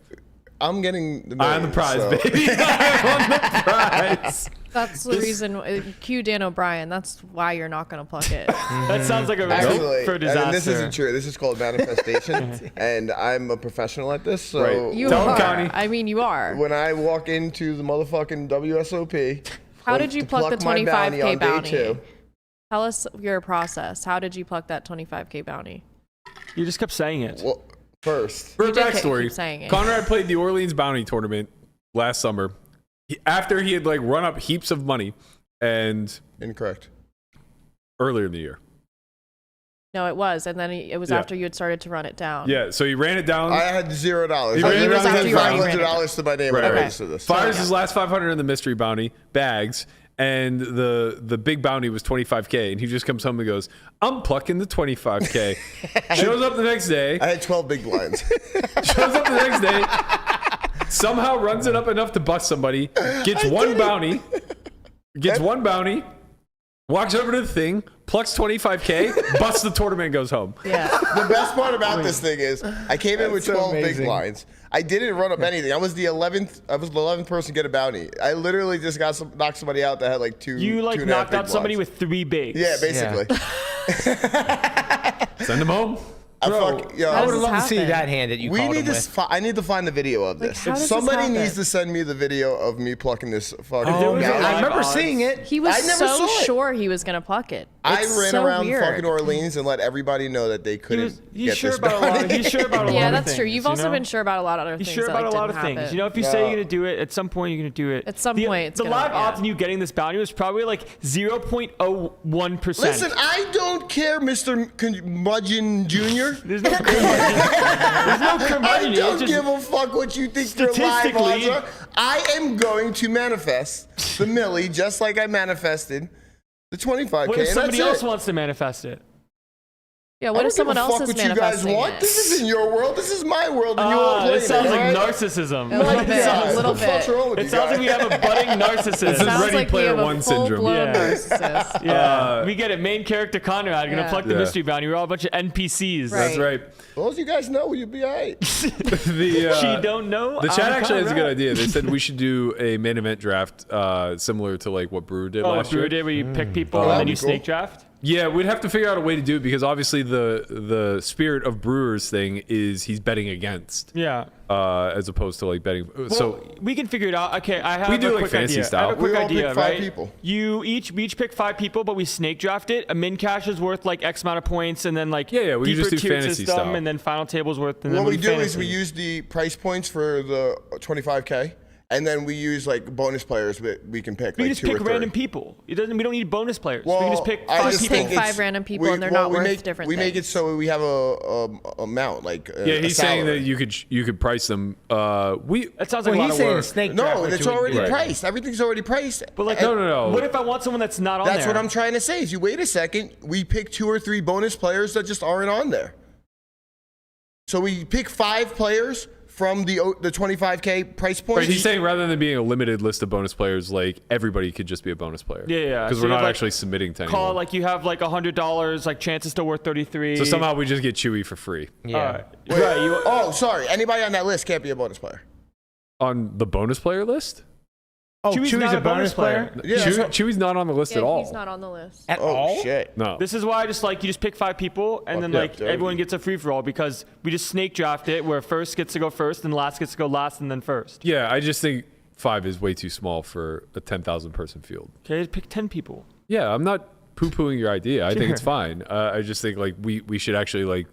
I'm getting the I'm the million, prize, so- baby. I'm the prize. That's the reason. Cue Dan O'Brien. That's why you're not gonna pluck it. That sounds like a Actually, for disaster. and this isn't true. This is called manifestation, and I'm a professional at this. So Right. You Tell him, are. Connie. I mean, you are. when I walk into the motherfucking WSOP, How did you to pluck the my bounty 25K on day bounty? 2, Tell us your process. How did you pluck that 25K bounty? You just kept saying it. well, first, For a You did backstory, keep saying it. Conrad played the Orleans Bounty Tournament last summer. After he had like run up heaps of money, and incorrect. earlier in the year. No, it was, and then it was Yeah. after you had started to run it down. Yeah, so he ran it down. I had $0. He I ran it literally down had to you already ran it $500 to my name when Right, I right. registered this. Fires his last 500 in the mystery bounty, bags, and the big bounty was 25K, and he just comes home and goes, I'm plucking the 25K. Shows up the next day. I had 12 big blinds. Shows up the next day. Somehow runs it up enough to bust somebody. Gets one bounty. Walks over to the thing. Plucks 25K. Busts the tournament and goes home. Yeah. The best part about this thing is I came in with 12 big blinds. I didn't run up anything. I was the 11th person to get a bounty. I literally just knocked somebody out that had like two. You like 2.5 knocked big out somebody blinds. with 3 bigs. Yeah, basically. Send him home. I Bro, fuck, yo, I would does have this loved to see happen? that hand that you we called need him this. with. I need to find the video of this. how does this Somebody happen? needs to send me the video of me plucking this fucking. Oh, was man, a I live remember odds. seeing it. He was I never so saw it. sure he was gonna pluck it. I It's ran so around weird. fucking Orleans and let everybody know that they couldn't He's get sure this about a lot. bounty. He's sure about a lot. Yeah, of that's things, true. You've you also know? been sure about a lot of other He's things. sure that, about like, a lot of didn't things. happen. You know, if you say you're gonna do it, at some point you're gonna do it. At some The- point it's the gonna- live odds yeah. in you getting this bounty was probably like 0.01%. Listen, I don't care, Mr. Curmudgeon Jr. There's no curmudgeon. There's no curmudgeon. I It's don't just- give a fuck what you think your live odds Statistically- are. I am going to manifest the millie just like I manifested the 25K. What if and somebody that's else it. wants to manifest it? Yeah, I what don't if someone give a else fuck is what you guys manifesting want. it? This isn't your world. This is my world, and you all play It sounds it, like all right? narcissism. A little bit, Yeah, a little what the fuck's bit. wrong with It you sounds like guys? we have a budding narcissist. This is Sounds Ready like Player we have One a syndrome. full-blown Yeah. narcissist. Yeah, we get it. Main character Conrad gonna Yeah. pluck the Yeah. mystery bounty. We're all a bunch of NPCs. Right. That's right. As long as you guys know, you'll be all right. She don't know. The chat I'm actually has a good Conrad. idea. They said we should do a main event draft similar to like what Brew did Oh, last Brew year. did where you pick people Oh, and then that'd you be cool. snake draft. Yeah, we'd have to figure out a way to do it because obviously the spirit of Brewers thing is he's betting against. Yeah. As opposed to like betting. Well, so we can figure it out. Okay, I have we do a like quick fantasy idea. style. I have a quick We all idea, pick 5 right? people. We each pick 5 people, but we snake draft it. A min cash is worth like X amount of points, and then like Yeah, we deeper just do tiered fantasy system, style. and then final table's worth. And What then we do is fantasy. we use the price points for the 25K, and then we use like bonus players that we can pick. We like just 2 or pick 3. random people. We don't need bonus players. we Well, can just pick I 5 just people. think Pick 5 it's- random people, and they're not we worth make, different We make it things. so we have a amount like yeah, he's saying that salary. you could price them. We That sounds Well, like a lot he's of saying work. a snake draft, No, which it's you would already do. priced. Everything's already priced. But like, No. What if I want someone that's not on That's there? what I'm trying to say. Is you wait a second, we pick 2 or 3 bonus players that just aren't on there. So we pick 5 players from the 25K price point. Right, he's saying rather than being a limited list of bonus players, like everybody could just be a bonus player. Yeah. Because So we're you have, not like, actually submitting to Call anyone. like you have like $100, like chance is still worth 33. So somehow we just get Chewy for free Yeah. Wait, Right, oh, sorry. Anybody on that list can't be a bonus player. on the bonus player list. Oh, Chewy's Chewy's not a bonus player? Yeah, Chewy's not on the list Yeah, at all. he's not on the list. At Oh all? shit. No. This is why I just like you just pick 5 people and then yeah, like yeah. everyone gets a free for all because we just snake draft it where first gets to go first and last gets to go last and then first. Yeah, I just think 5 is way too small for a 10,000 person field. Okay, pick 10 people. Yeah, I'm not poo-pooing your idea. I think it's fine. I just think like we should actually like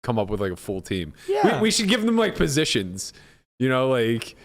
come up with like a full team. Yeah. We should give them like positions. You know, like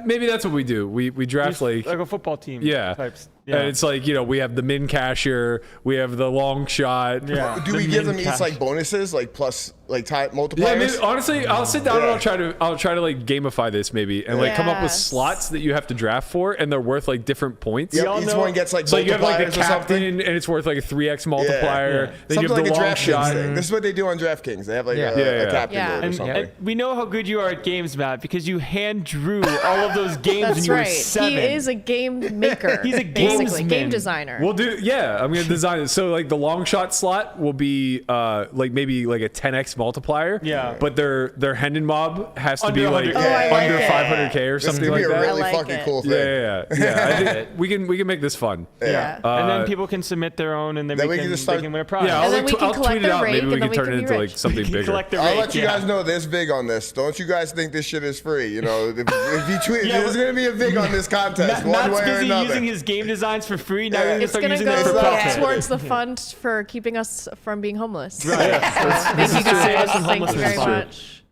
maybe that's what we do. We draft Just like a football team. yeah. Types. And Yeah. it's like, you know, we have the min casher, we have the long shot. Yeah. Do The we give min them cash. each like bonuses, like plus like Yeah, multipliers? maybe, honestly, I'll sit down and Yeah. I'll try to like gamify this maybe and like come up with Yes. slots that you have to draft for and they're worth like different points. Yep, Y'all each know- one gets like So you have like multipliers the or something. captain and it's worth like a 3x multiplier. Yeah. Then Something you have like the a long DraftKings shot. thing. This is what they do on DraftKings. They have like Yeah. a Yeah. captain Yeah. mode or And, something. and we know how good you are at games, Matt, because you hand drew all of those games when That's you were right. 7. He is a game maker. He's a basically gamesman. game designer. We'll do, yeah. I'm gonna design it so like the long shot slot will be like maybe like a 10x multiplier. Yeah. But their Hendon mob has to Under be like 100K. Oh, I like under it. 500K or This is something gonna like be a that. really I like fucking it. cool thing. Yeah. I think we can make this fun. Yeah. and then Uh, people can submit their own and then, Then we can just start- they can win a prize. Yeah, And then like, we can I'll collect tweet it the out. rake, Maybe we and can then we turn can it be into like rich. something bigger. Collect the I'll rake, let you yeah. guys know this vig on this. Don't you guys think this shit is free? You know, if you tweet, Yeah, there's gonna be a vig on this contest, one Matt's way or busy another. using his game designs for free. Now Yeah. you're gonna It's start gonna using go them for profit. towards the fund for keeping us from being homeless. Right. So, thank you is to save us guys. from Thank you homelessness. very much.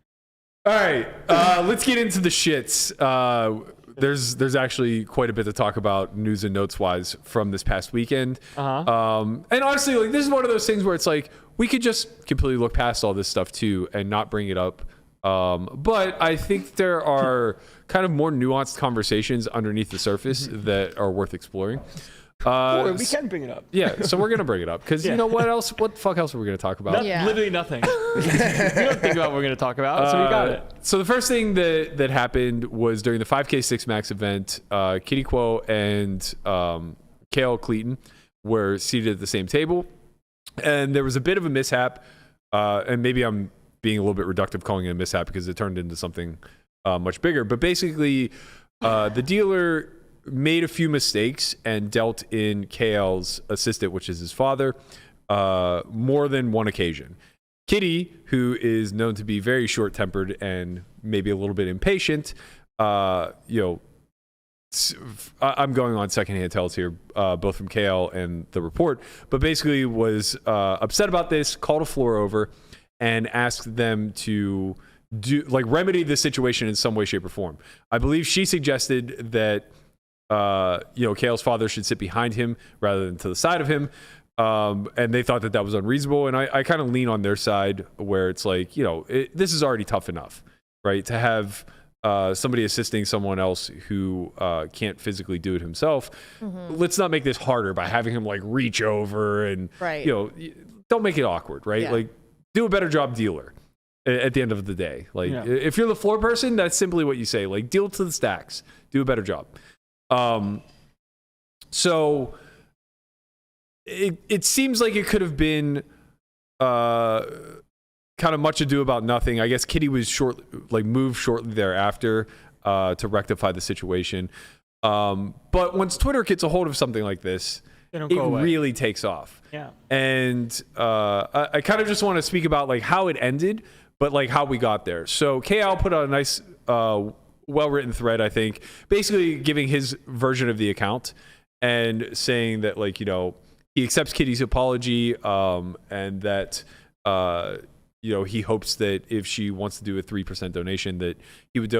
All right, let's get into the shits. There's actually quite a bit to talk about news and notes wise from this past weekend. And honestly, like this is one of those things where it's like we could just completely look past all this stuff too and not bring it up. But I think there are kind of more nuanced conversations underneath the surface that are worth exploring. Or we can bring it up. Yeah, so we're gonna bring it up because you know what else? What the fuck else are we gonna talk about? Yeah. Literally nothing. We don't think about what we're going to talk about, so we got it. So the first thing that happened was during the 5K 6 Max event, Kitty Kuo and K.L. Cleeton were seated at the same table, and there was a bit of a mishap. And maybe I'm being a little bit reductive calling it a mishap because it turned into something much bigger. But basically, the dealer made a few mistakes and dealt in K.L.'s assistant, which is his father, more than one occasion. Kitty, who is known to be very short-tempered and maybe a little bit impatient, I'm going on secondhand tells here, both from K.L. and the report, but basically was upset about this, called a floor over, and asked them to remedy the situation in some way, shape, or form. I believe she suggested that K.L.'s father should sit behind him rather than to the side of him. And they thought that was unreasonable. And I kind of lean on their side where it's like, this is already tough enough, right? To have somebody assisting someone else who can't physically do it himself. Mm-hmm. Let's not make this harder by having him like reach over and, Right. Don't make it awkward, right? Yeah. Like do a better job dealer at the end of the day. Like if you're the floor person, that's simply what you say, like deal to the stacks, do a better job. So it seems like it could have been kind of much ado about nothing. I guess Kitty was moved shortly thereafter to rectify the situation. But once Twitter gets a hold of something like this, don't go away. really takes off. Yeah. And I kind of just want to speak about like how it ended, but like how we got there. So K.L. put out a nice, well-written thread, I think, basically giving his version of the account and saying that, like, you know, he accepts Kitty's apology, and that, you know, he hopes that if she wants to do a 3% donation, that he would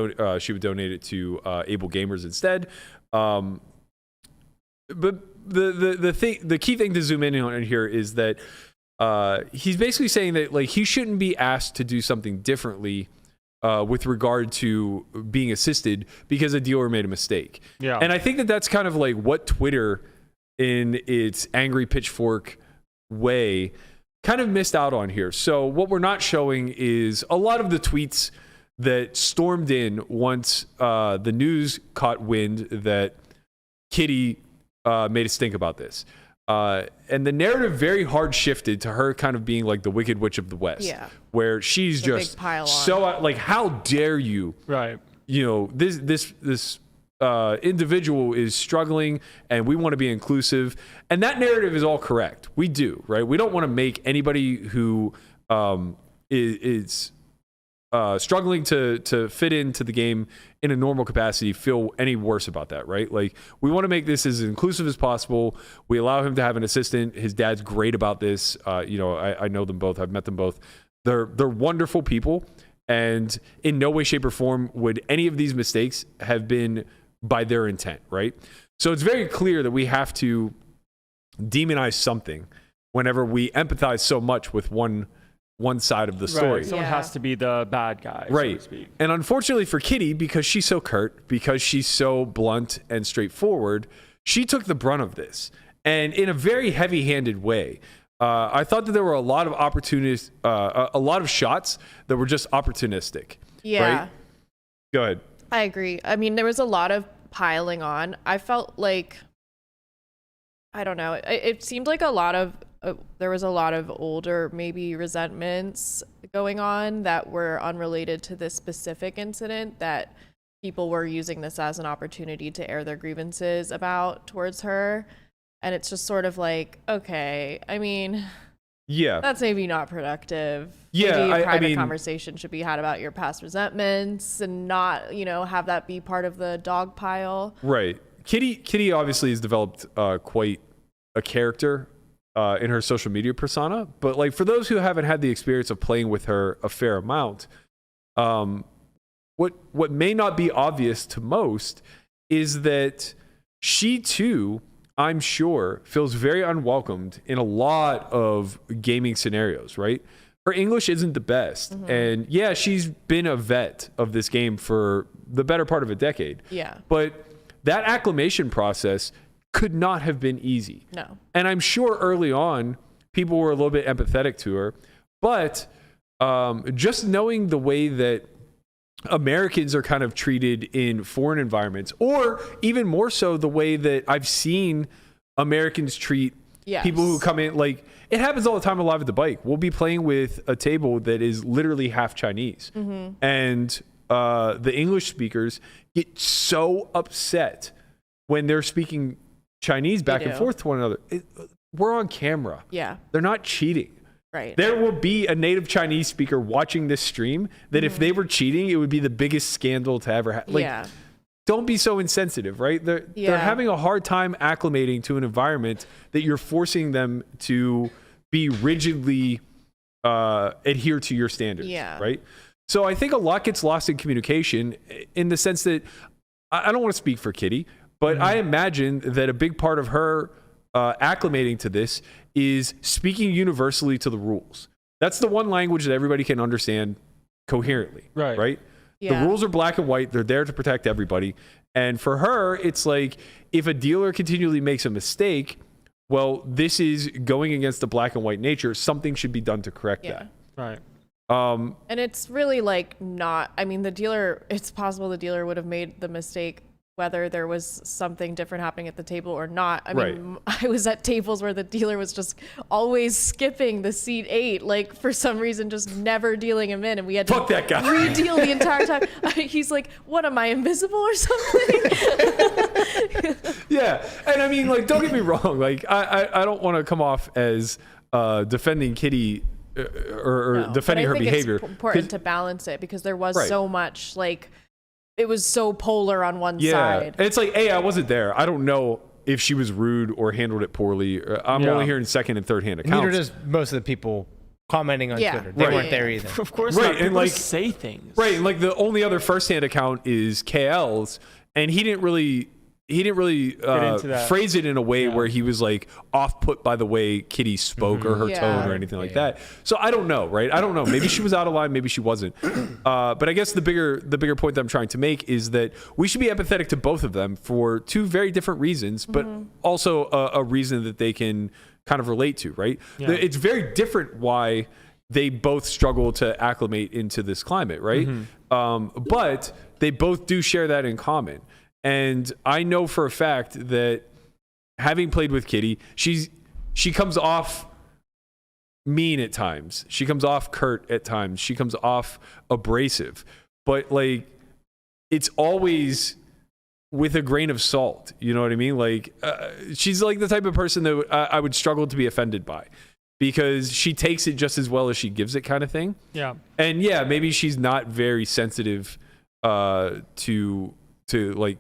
she would donate it to Able Gamers instead. But the key thing to zoom in on here is that he's basically saying that, like, he shouldn't be asked to do something differently with regard to being assisted because a dealer made a mistake. Yeah. And I think that that's kind of like what Twitter, in its angry pitchfork way, kind of missed out on here. So what we're not showing is a lot of the tweets that stormed in once the news caught wind that Kitty made a stink about this. And the narrative very hard shifted to her kind of being like the Wicked Witch of the West, where she's The just big pile on. so like, how dare you? Right. You know, this individual is struggling, and we want to be inclusive, and that narrative is all correct. We do, right? We don't want to make anybody who is struggling to fit into the game in a normal capacity feel any worse about that, right? Like, we want to make this as inclusive as possible. We allow him to have an assistant. His dad's great about this. You know, I know them both. I've met them both. They're wonderful people, and in no way, shape, or form would any of these mistakes have been by their intent, right? So it's very clear that we have to demonize something whenever we empathize so much with one side of the story. Right. Someone has to be the bad guy, right? So to speak. And unfortunately for Kitty, because she's so curt, because she's so blunt and straightforward, she took the brunt of this, and in a very heavy-handed way. I thought that there were a lot of opportunities, a lot of shots that were just opportunistic. Yeah. Right? Go ahead. I agree. I mean, there was a lot of piling on. I felt like, I don't know, it seemed like there was a lot of older, maybe resentments going on that were unrelated to this specific incident, that people were using this as an opportunity to air their grievances about towards her. And it's just sort of like, okay, I mean, yeah, that's maybe not productive. Yeah, maybe a private I mean, conversation should be had about your past resentments and not, you know, have that be part of the dog pile. Right. Kitty obviously has developed quite a character in her social media persona, but like, for those who haven't had the experience of playing with her a fair amount, what may not be obvious to most is that she too, I'm sure, feels very unwelcomed in a lot of gaming scenarios, right? Her English isn't the best. Mm-hmm. And yeah, she's been a vet of this game for the better part of a decade. Yeah. But that acclimation process could not have been easy. No. And I'm sure early on, people were a little bit empathetic to her. But just knowing the way that Americans are kind of treated in foreign environments, or even more so the way that I've seen Americans treat people who come in, like, it happens all the time live at the bike. We'll be playing with a table that is literally half Chinese. Mm-hmm. And the English speakers get so upset when they're speaking Chinese back and forth to one another. We're on camera. Yeah. They're not cheating. Right. There will be a native Chinese speaker watching this stream that if they were cheating, it would be the biggest scandal to ever have. Like, don't be so insensitive, right? They're having a hard time acclimating to an environment that you're forcing them to be rigidly adhere to your standards, right? So I think a lot gets lost in communication, in the sense that I don't want to speak for Kitty, but I imagine that a big part of her acclimating to this is speaking universally to the rules. That's the one language that everybody can understand coherently, right? Yeah. The rules are black and white. They're there to protect everybody. And for her, it's like, if a dealer continually makes a mistake, well, this is going against the black and white nature. Something should be done to correct that. Right. And it's really like not, I mean, it's possible the dealer would have made the mistake whether there was something different happening at the table or not. I mean, I was at tables where the dealer was just always skipping the seat 8, like for some reason, just never dealing him in, and we had to that guy. re-deal the entire time. He's like, "What am I, invisible or something?" Yeah, and I mean, like, don't get me wrong. Like, I don't want to come off as defending Kitty or defending her behavior. It's important to balance it because there was so much like. It was so polar on one side. It's like, A, I wasn't there. I don't know if she was rude or handled it poorly. I'm only hearing second and third hand accounts. Neither does most of the people commenting on Twitter. They weren't there either. Of course, not. And like say things. Right, and like the only other first hand account is K.L.'s, and he didn't really phrase it in a way where he was like off put by the way Kitty spoke or her tone or anything like that. So I don't know, right? I don't know. Maybe she was out of line, maybe she wasn't. But I guess the bigger point that I'm trying to make is that we should be empathetic to both of them for two very different reasons, but also a reason that they can kind of relate to, right? Yeah. It's very different why they both struggle to acclimate into this climate, right? But they both do share that in common. And I know for a fact that having played with Kitty, she comes off mean at times. She comes off curt at times. She comes off abrasive. But like, it's always with a grain of salt. You know what I mean? Like, she's like the type of person that I would struggle to be offended by because she takes it just as well as she gives it, kind of thing. Yeah. And yeah, maybe she's not very sensitive to like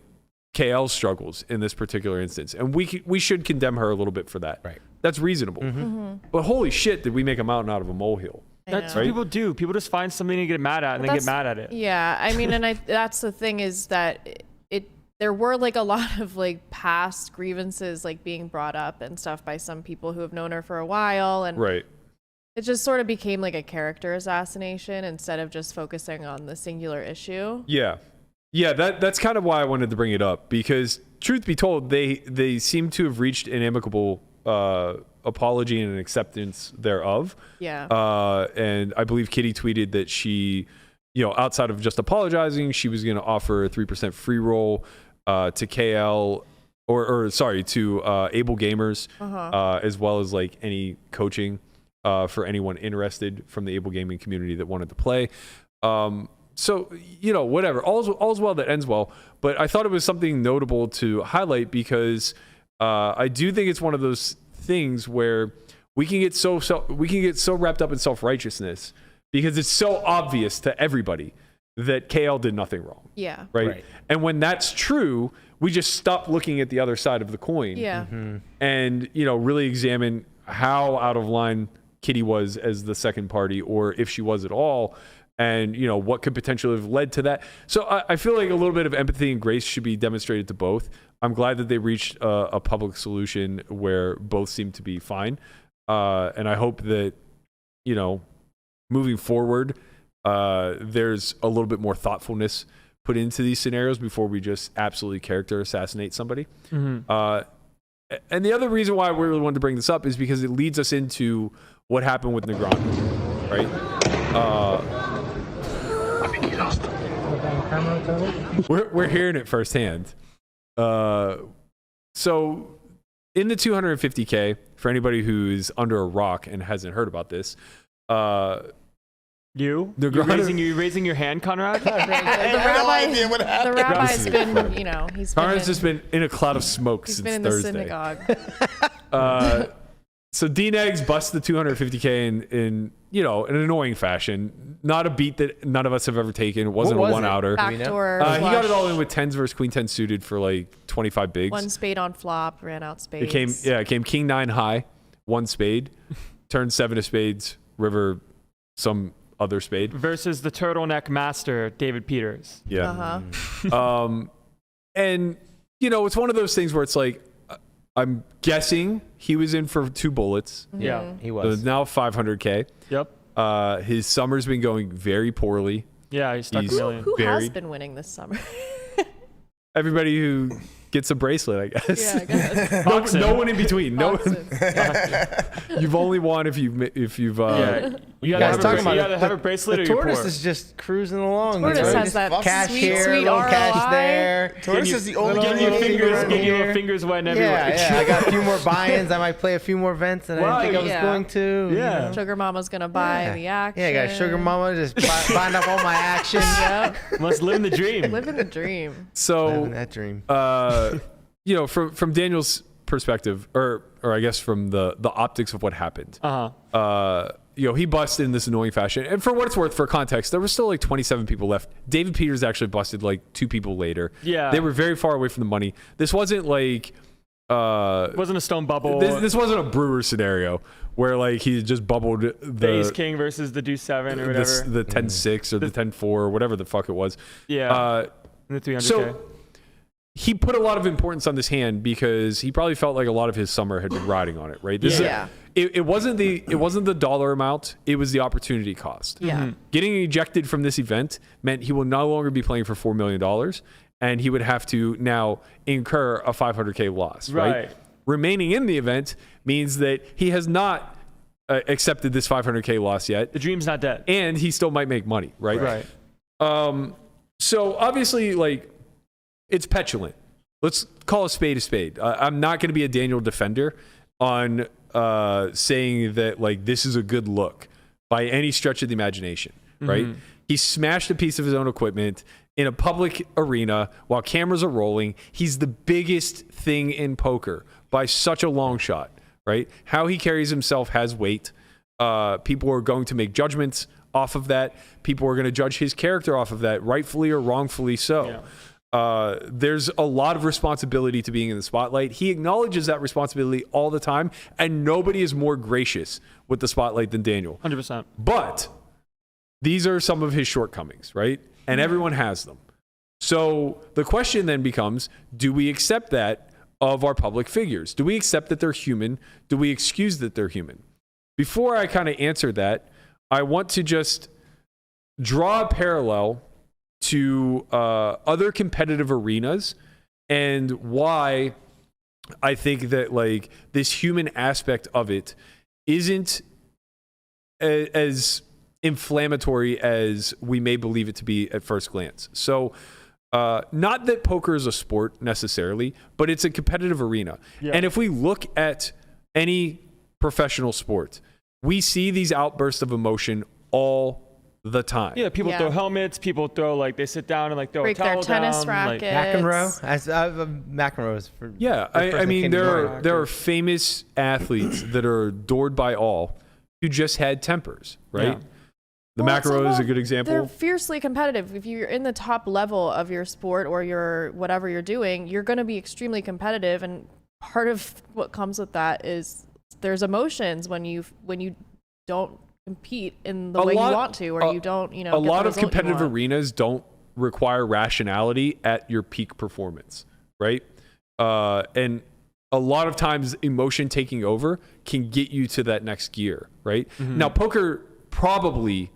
K.L. struggles in this particular instance, and we should condemn her a little bit for that. Right, that's reasonable. But holy shit, did we make a mountain out of a molehill? That's what people do. People just find something to get mad at and then get mad at it. Yeah, I mean, and that's the thing is that there were like a lot of like past grievances like being brought up and stuff by some people who have known her for a while, and it just sort of became like a character assassination instead of just focusing on the singular issue. Yeah, that's kind of why I wanted to bring it up, because truth be told, they seem to have reached an amicable apology and an acceptance thereof. Yeah. And I believe Kitty tweeted that she, outside of just apologizing, she was going to offer a 3% free roll to K.L. or to Able Gamers, as well as like any coaching for anyone interested from the Able Gaming community that wanted to play. So, whatever. All's well that ends well. But I thought it was something notable to highlight because I do think it's one of those things where we can get so wrapped up in self-righteousness because it's so obvious to everybody that K.L. did nothing wrong. Yeah. Right? And when that's true, we just stop looking at the other side of the coin. Yeah. And, really examine how out of line Kitty was as the second party, or if she was at all. And, what could potentially have led to that. So I feel like a little bit of empathy and grace should be demonstrated to both. I'm glad that they reached a public solution where both seem to be fine. And I hope that, moving forward, there's a little bit more thoughtfulness put into these scenarios before we just absolutely character assassinate somebody. And the other reason why I really wanted to bring this up is because it leads us into what happened with Negreanu, right? We're hearing it firsthand. So in the 250K, for anybody who's under a rock and hasn't heard about this, you're raising your hand, Conrad? The rabbi's been, he's been Conrad's just been in a cloud of smoke since Thursday. He's been in the synagogue. So D-Negs busts the 250K in an annoying fashion. Not a beat that none of us have ever taken. It wasn't a one-outer. Backdoor he got it all in with 10s versus Queen 10 suited for like 25 bigs. One spade on flop, ran out spades. It came King 9 high, one spade, turned 7 of spades, river, some other spade. Versus the turtleneck master, David Peters. Yeah. And, it's one of those things where it's like, I'm guessing he was in for 2 bullets. Yeah, he was. So now 500K. Yep. His summer's been going very poorly. Yeah, he's stuck a million. Who has been winning this summer? Everybody who gets a bracelet, I guess. Yeah, I guess. no one in between. No one. You've only won if you've You guys gotta talking about you gotta have a bracelet the or you're tortoise poor. is just cruising along. Tortoise you know, has that cash sweet, here, sweet little cash ROI. there. Tortoise is the only Getting your fingers wet and everywhere. Yeah, I got a few more buy-ins. I might play a few more events than I didn't think I was Yeah. going to. Yeah. Sugar Mama's gonna buy the action. Yeah, I got Sugar Mama just buying up all my action. Yep. Must live in the dream. Living the dream. So Living that dream. you know, from Daniel's perspective, or I guess from the optics of what happened. You know, he busted in this annoying fashion. And for what it's worth, for context, there were still like 27 people left. David Peters actually busted like 2 people later. Yeah. They were very far away from the money. This wasn't like It wasn't a stone bubble. this wasn't a Brewer scenario where like he just bubbled the Ace King versus the Deuce 7 or whatever. the 10-6 or the 10-4 or whatever the fuck it was. Yeah. The 300K. So he put a lot of importance on this hand because he probably felt like a lot of his summer had been riding on it, right? It wasn't the dollar amount, it was the opportunity cost. Yeah. Getting ejected from this event meant he will no longer be playing for $4 million and he would have to now incur a $500K loss, right? Remaining in the event means that he has not accepted this $500K loss yet. The dream's not dead. And he still might make money, right? So obviously, like, it's petulant. Let's call a spade a spade. I'm not going to be a Daniel defender on saying that, like, this is a good look by any stretch of the imagination, right? He smashed a piece of his own equipment in a public arena while cameras are rolling. He's the biggest thing in poker by such a long shot, right? How he carries himself has weight. People are going to make judgments off of that. People are going to judge his character off of that, rightfully or wrongfully so. Yeah. There's a lot of responsibility to being in the spotlight. He acknowledges that responsibility all the time, and nobody is more gracious with the spotlight than Daniel. 100%. But these are some of his shortcomings, right? And everyone has them. So the question then becomes, do we accept that of our public figures? Do we accept that they're human? Do we excuse that they're human? Before I kind of answer that, I want to just draw a parallel to other competitive arenas and why I think that, like, this human aspect of it isn't as inflammatory as we may believe it to be at first glance. So not that poker is a sport necessarily, but it's a competitive arena. Yeah. And if we look at any professional sport, we see these outbursts of emotion all the time. Yeah, people throw helmets. People throw, like, they sit down and, like, throw break a towel their tennis down, rackets. McEnroe. McEnroe is for. Yeah, I mean, there are famous athletes that are adored by all who just had tempers, right? Yeah. The McEnroe is a good example. They're fiercely competitive. If you're in the top level of your sport or your whatever you're doing, you're going to be extremely competitive. And part of what comes with that is there's emotions when you don't compete in the way you want to, or you don't, a lot of competitive arenas don't require rationality at your peak performance, right? And a lot of times emotion taking over can get you to that next gear, right? Now, poker probably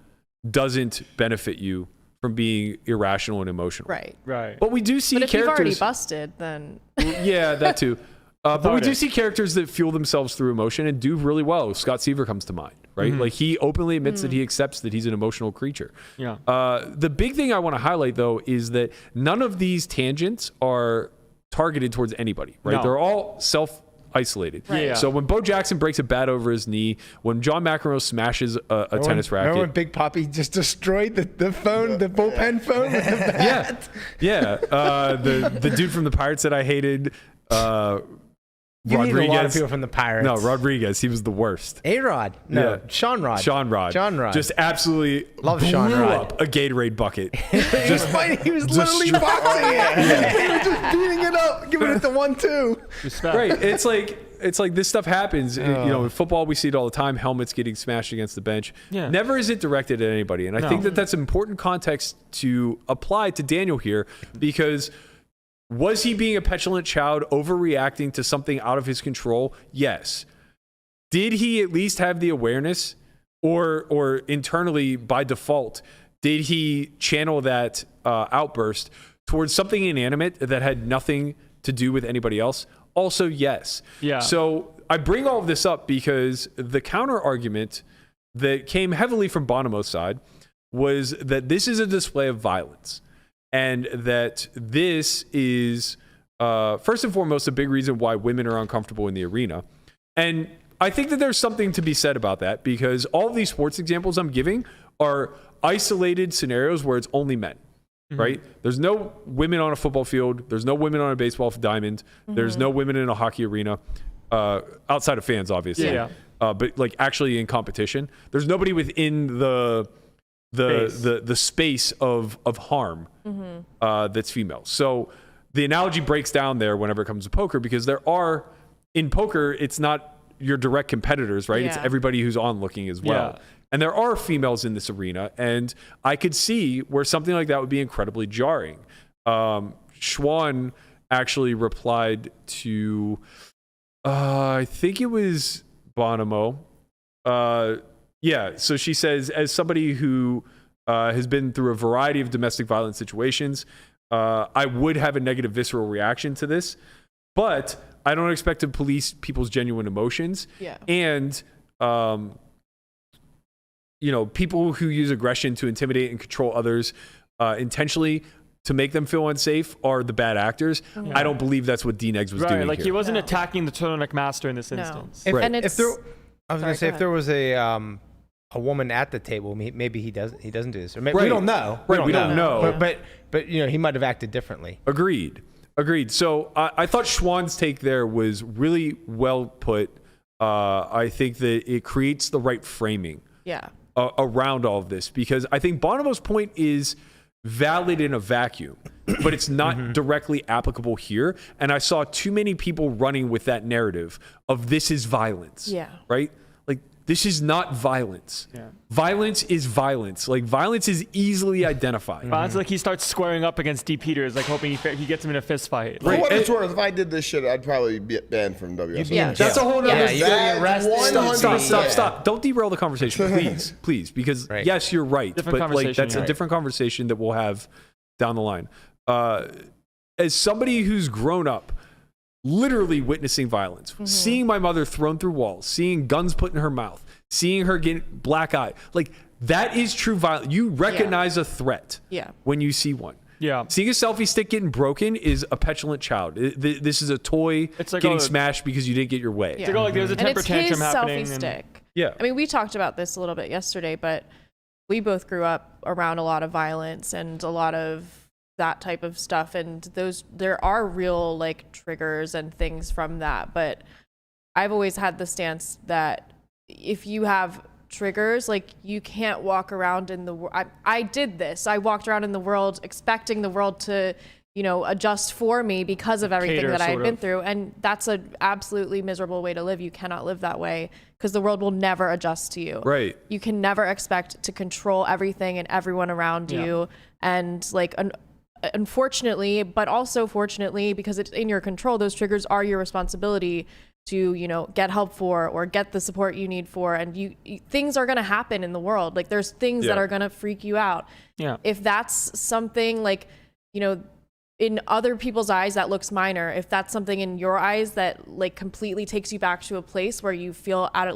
doesn't benefit you from being irrational and emotional. Right. But we do see but if characters. you've already busted, then. Yeah, that too. But we do see characters that fuel themselves through emotion and do really well. Scott Seaver comes to mind, right? Like, he openly admits that he accepts that he's an emotional creature. Yeah. The big thing I want to highlight, though, is that none of these tangents are targeted towards anybody, right? No. They're all self-isolated. Right. Yeah. So when Bo Jackson breaks a bat over his knee, when John McEnroe smashes a tennis racket. Remember when Big Poppy just destroyed the phone, the bullpen phone with the bat? Yeah. The dude from the Pirates that I hated. You need a lot of Rodriguez. people from the Pirates. No, Rodriguez. He was the worst. A-Rod. No, Sean Rod. Sean Rod. Just absolutely Love blew Sean Rod. up a Gatorade bucket. He was fighting. He was literally boxing it. He was just beating it up, giving it the 1-2. Respect. Right. It's like this stuff happens. You know, in football we see it all the time. Helmets getting smashed against the bench. Yeah. Never is it directed at anybody. And I think that that's important context to apply to Daniel here, because was he being a petulant child, overreacting to something out of his control? Yes. Did he at least have the awareness, or internally by default, did he channel that outburst towards something inanimate that had nothing to do with anybody else? Also, yes. Yeah. So I bring all of this up because the counter argument that came heavily from Bonomo's side was that this is a display of violence, and that this is first and foremost a big reason why women are uncomfortable in the arena. And I think that there's something to be said about that, because all of these sports examples I'm giving are isolated scenarios where it's only men, right? There's no women on a football field. There's no women on a baseball diamond. There's no women in a hockey arena, outside of fans, obviously. But like actually in competition, there's nobody within the space of harm that's female. So the analogy breaks down there whenever it comes to poker, because in poker, it's not your direct competitors, right? It's everybody who's on looking as well. And there are females in this arena, and I could see where something like that would be incredibly jarring. Schwan actually replied to, I think it was Bonomo. So she says, as somebody who has been through a variety of domestic violence situations, I would have a negative visceral reaction to this, but I don't expect to police people's genuine emotions. And, people who use aggression to intimidate and control others intentionally to make them feel unsafe are the bad actors. I don't believe that's what D-Negs was doing. Like here. he wasn't attacking the turtleneck master in this instance. If there was a woman at the table, maybe he doesn't do this. Or maybe, we don't know. We don't know. But he might have acted differently. Agreed. So I thought Schwann's take there was really well put. I think that it creates the right framing around all of this, because I think Bonomo's point is valid in a vacuum, but it's not directly applicable here. And I saw too many people running with that narrative of this is violence. Right? Like, this is not violence. Violence is violence. Like, violence is easily identified. Violence, like he starts squaring up against D. Peters, like hoping he gets him in a fist fight. For what it's worth, if I did this shit, I'd probably be banned from WSOP. That's a whole nother. You gotta get arrested. Stop. Don't derail the conversation, please, because yes, you're right, but like that's a different conversation that we'll have down the line. As somebody who's grown up literally witnessing violence, seeing my mother thrown through walls, seeing guns put in her mouth, seeing her get black eye, like that is true violence. You recognize a threat when you see one. Seeing a selfie stick getting broken is a petulant child. This is a toy getting smashed because you didn't get your way. It's like there's a temper tantrum happening. Selfie stick. I mean, we talked about this a little bit yesterday, but we both grew up around a lot of violence and a lot of that type of stuff, and there are real like triggers and things from that. But I've always had the stance that if you have triggers, like you can't walk around in the world. I did this. I walked around in the world expecting the world to, adjust for me because of everything that I had been through. And that's an absolutely miserable way to live. You cannot live that way because the world will never adjust to you. Right. You can never expect to control everything and everyone around you. And like, unfortunately, but also fortunately, because it's in your control, those triggers are your responsibility to, get help for or get the support you need for. And things are going to happen in the world. Like there's things that are going to freak you out. If that's something like, in other people's eyes that looks minor, if that's something in your eyes that like completely takes you back to a place where you feel out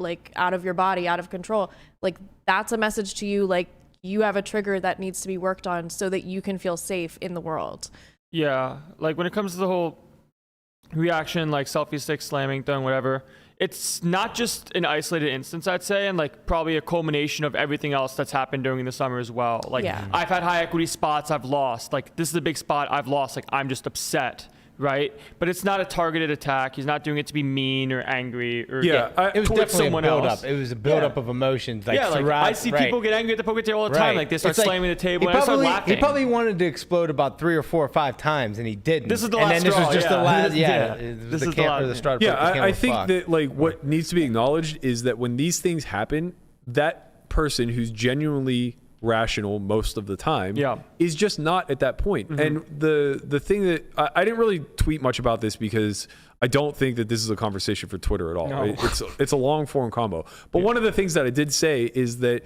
of your body, out of control, like that's a message to you, like you have a trigger that needs to be worked on so that you can feel safe in the world. Like when it comes to the whole reaction, like selfie stick slamming, throwing, whatever, it's not just an isolated instance, I'd say, and like probably a culmination of everything else that's happened during the summer as well. Like I've had high equity spots I've lost. Like this is a big spot I've lost. Like I'm just upset. Right, but it's not a targeted attack. He's not doing it to be mean or angry or it was definitely someone a build else. Up. It was a build up of emotions. Like I see people get angry at the poker table all the time. Like they start slamming the table and I start laughing. He probably wanted to explode about 3 or 4 or 5 times and he didn't. This is the last straw. And then this was just the last. This is the start. I think that like what needs to be acknowledged is that when these things happen, that person who's genuinely rational most of the time is just not at that point. And the thing that I didn't really tweet much about this because I don't think that this is a conversation for Twitter at all. It's a long form combo. But one of the things that I did say is that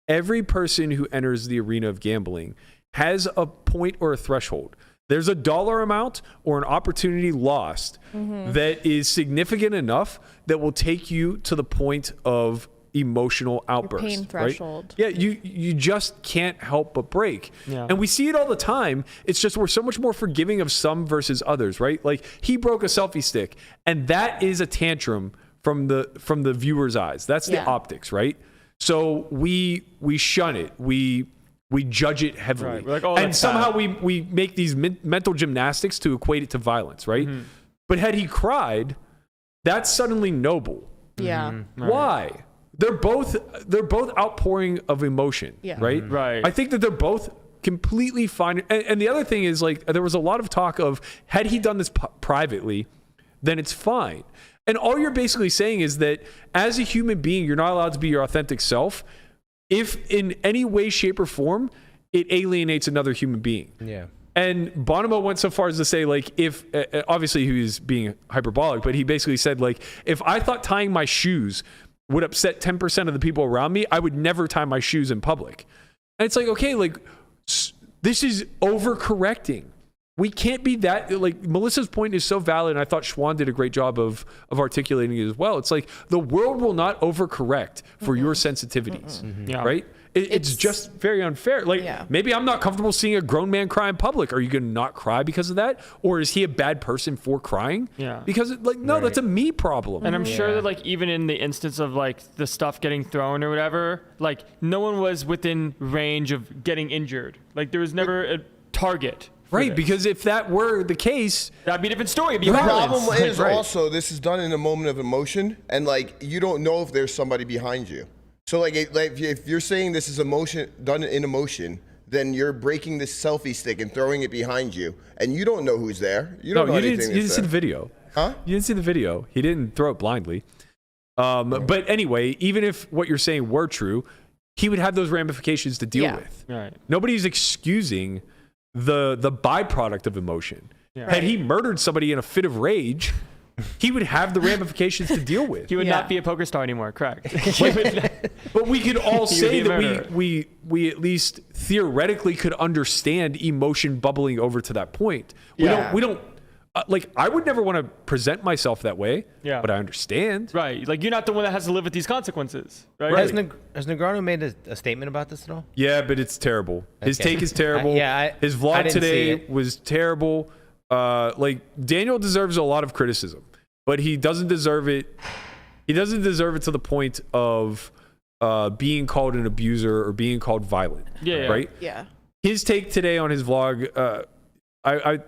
every person who enters the arena of gambling has a point or a threshold. There's a dollar amount or an opportunity lost that is significant enough that will take you to the point of emotional outburst. pain threshold. Right? Yeah, you just can't help but break. Yeah. And we see it all the time. It's just we're so much more forgiving of some versus others, right? Like he broke a selfie stick, and that is a tantrum from the viewer's eyes. That's the optics, right? So we shun it. We judge it heavily. Right. We're like, oh, and that's somehow bad. we make these mental gymnastics to equate it to violence, right? Mm-hmm. But had he cried, that's suddenly noble. Yeah. Mm-hmm. Why? They're both outpouring of emotion, right? Right. I think that they're both completely fine. And the other thing is, like, there was a lot of talk of, had he done this privately, then it's fine. And all you're basically saying is that as a human being, you're not allowed to be your authentic self if in any way, shape, or form it alienates another human being. Yeah. And Bonomo went so far as to say, like, if obviously he was being hyperbolic, but he basically said, like, if I thought tying my shoes would upset 10% of the people around me, I would never tie my shoes in public. And it's like, okay, like, this is overcorrecting. We can't be that, like, Melissa's point is so valid, and I thought Schwan did a great job of articulating it as well. It's like, the world will not overcorrect for your sensitivities, right? It's just very unfair. Like, maybe I'm not comfortable seeing a grown man cry in public. Are you going to not cry because of that? Or is he a bad person for crying? Yeah. Because, like, no, that's a me problem. And I'm sure that, like, even in the instance of, like, the stuff getting thrown or whatever, like, no one was within range of getting injured. Like, there was never a target. Right, because if that were the case, that'd be a different story. It'd be the violence. problem is also this is done in a moment of emotion, and like you don't know if there's somebody behind you. So like if you're saying this is emotion done in emotion, then you're breaking this selfie stick and throwing it behind you, and you don't know who's there. You don't know anything. You didn't see the video, huh? You didn't see the video. He didn't throw it blindly. But anyway, even if what you're saying were true, he would have those ramifications to deal with. Right. Nobody's excusing the byproduct of emotion. Yeah. Had he murdered somebody in a fit of rage, he would have the ramifications to deal with. He would not be a poker star anymore, correct? But we could all say that we at least theoretically could understand emotion bubbling over to that point. We don't like, I would never want to present myself that way, but I understand. Right. Like, you're not the one that has to live with these consequences, right? Has Negreanu made a statement about this at all? Yeah, but it's terrible. His take is terrible. His I vlog didn't today see it. was terrible. Like, Daniel deserves a lot of criticism, but he doesn't deserve it. He doesn't deserve it to the point of being called an abuser or being called violent. Right? Yeah. His take today on his vlog, I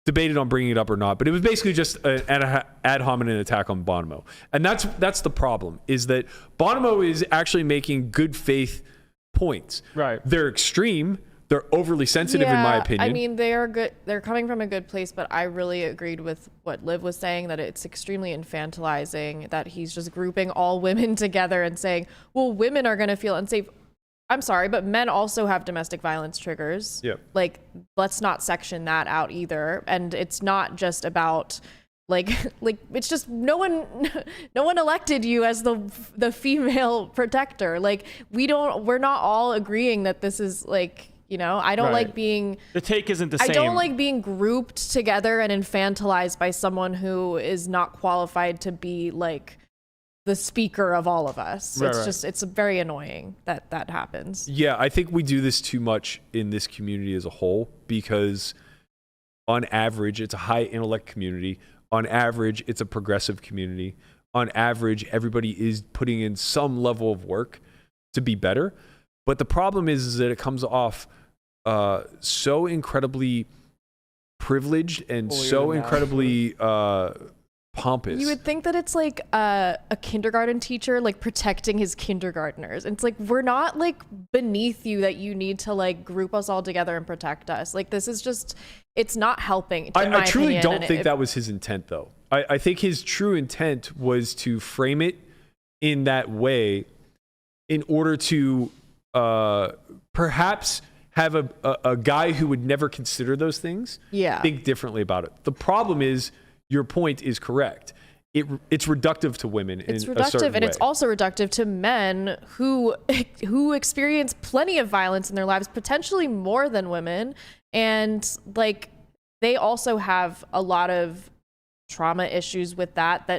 debated on bringing it up or not, but it was basically just an ad hominem attack on Bonomo. And that's the problem, is that Bonomo is actually making good faith points. Right. They're extreme. They're overly sensitive, in my opinion. I mean, they are good. They're coming from a good place, but I really agreed with what Liv was saying, that it's extremely infantilizing, that he's just grouping all women together and saying, well, women are going to feel unsafe. I'm sorry, but men also have domestic violence triggers. Yeah. Like, let's not section that out either. And it's not just about like it's just no one elected you as the female protector. Like, we're not all agreeing that this is, like, you know, I don't like being, the take isn't the same. I don't like being grouped together and infantilized by someone who is not qualified to be, like, the speaker of all of us. It's very annoying that happens. Yeah, I think we do this too much in this community as a whole, because on average, it's a high intellect community. On average, it's a progressive community. On average, everybody is putting in some level of work to be better. But the problem is that it comes off so incredibly privileged and so incredibly pompous. You would think that it's like a kindergarten teacher, like, protecting his kindergartners. It's like, we're not, like, beneath you that you need to, like, group us all together and protect us. Like, this is just, it's not helping. I truly don't think that was his intent, though. I think his true intent was to frame it in that way in order to perhaps have a guy who would never consider those things think differently about it. The problem is, your point is correct. It's reductive to women. It's in reductive, a certain and way. it's also reductive to men who experience plenty of violence in their lives, potentially more than women, and, like, they also have a lot of trauma issues with that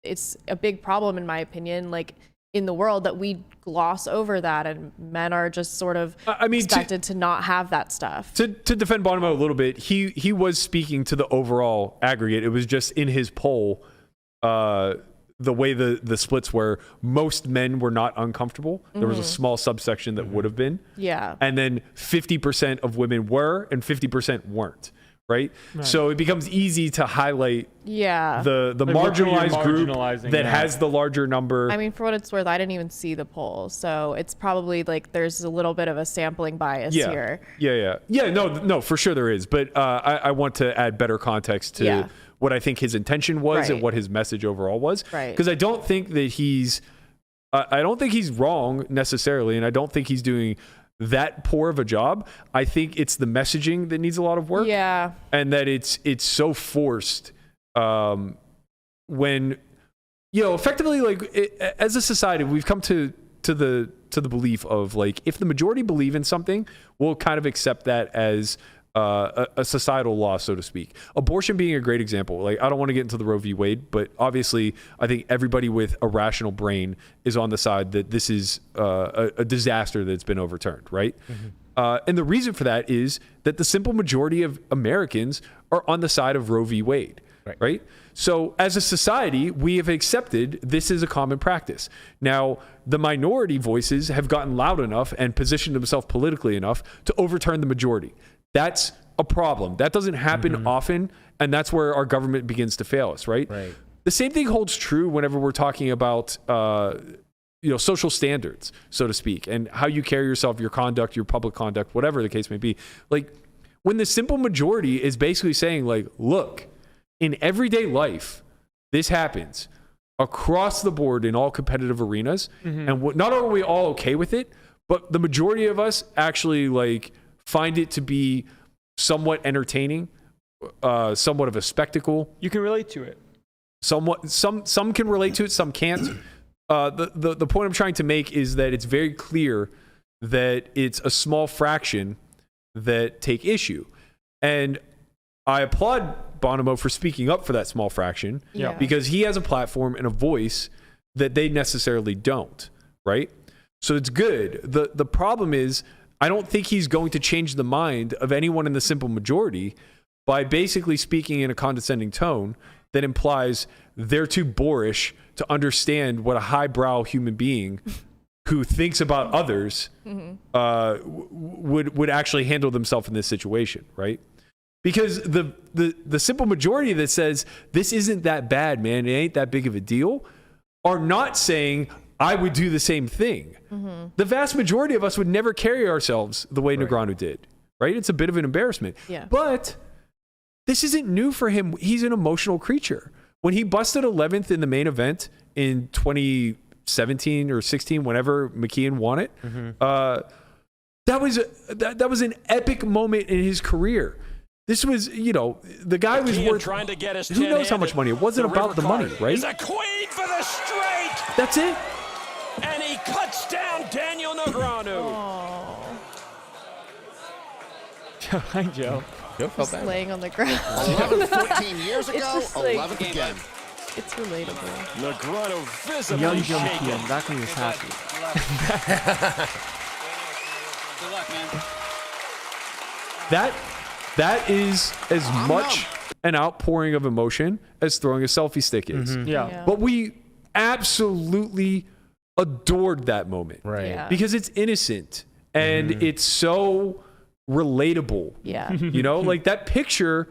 it's a big problem, in my opinion. Like, in the world that we gloss over that, and men are just sort of expected to not have that stuff. To defend Bonomo a little bit, he was speaking to the overall aggregate. It was just in his poll, the way the splits were, most men were not uncomfortable. There was a small subsection that would have been. Yeah. And then 50% of women were and 50% weren't. Right? So it becomes easy to highlight the marginalized group that has the larger number. I mean, for what it's worth, I didn't even see the poll, so it's probably like there's a little bit of a sampling bias here. No, for sure there is, but I want to add better context to what I think his intention was and what his message overall was, because I don't think that he's wrong necessarily, and I don't think he's doing that poor of a job. I think it's the messaging that needs a lot of work. Yeah. And that it's so forced when, effectively, like as a society, we've come to the belief of like, if the majority believe in something, we'll kind of accept that as a societal law, so to speak. Abortion being a great example. Like, I don't want to get into the Roe v. Wade, but obviously I think everybody with a rational brain is on the side that this is a disaster that's been overturned, right? And the reason for that is that the simple majority of Americans are on the side of Roe v. Wade, right? So as a society, we have accepted this is a common practice. Now, the minority voices have gotten loud enough and positioned themselves politically enough to overturn the majority. That's a problem. That doesn't happen often, and that's where our government begins to fail us, right? The same thing holds true whenever we're talking about social standards, so to speak, and how you carry yourself, your conduct, your public conduct, whatever the case may be. Like, when the simple majority is basically saying, like, look, in everyday life, this happens across the board in all competitive arenas, and not are we all okay with it, but the majority of us actually, like, find it to be somewhat entertaining, somewhat of a spectacle. You can relate to it. Somewhat, some can relate to it, some can't. The point I'm trying to make is that it's very clear that it's a small fraction that take issue. And I applaud Bonomo for speaking up for that small fraction because he has a platform and a voice that they necessarily don't, right? So it's good. The problem is, I don't think he's going to change the mind of anyone in the simple majority by basically speaking in a condescending tone that implies they're too boorish to understand what a highbrow human being who thinks about others would actually handle themselves in this situation, right? Because the simple majority that says this isn't that bad, man, it ain't that big of a deal, are not saying I would do the same thing. The vast majority of us would never carry ourselves the way Negreanu did, right? It's a bit of an embarrassment. But this isn't new for him. He's an emotional creature. When he busted 11th in the main event in 2017 or 16, whenever McKeon won it, that was an epic moment in his career. This was, the guy was worth, trying to get his who knows how much money. It wasn't about the money, right? He's a queen for the straight. That's it. And he cuts down Daniel Negreanu. Hi, Joe. Just laying on the ground. 11, 14 years ago, just like, 11th again. It's relatable. Negreanu visibly Young Joe shaken. McKeon, back when he was happy. Good luck, man. That is as much an outpouring of emotion as throwing a selfie stick is. But we absolutely adored that moment, right? Because it's innocent and it's so relatable. Like that picture.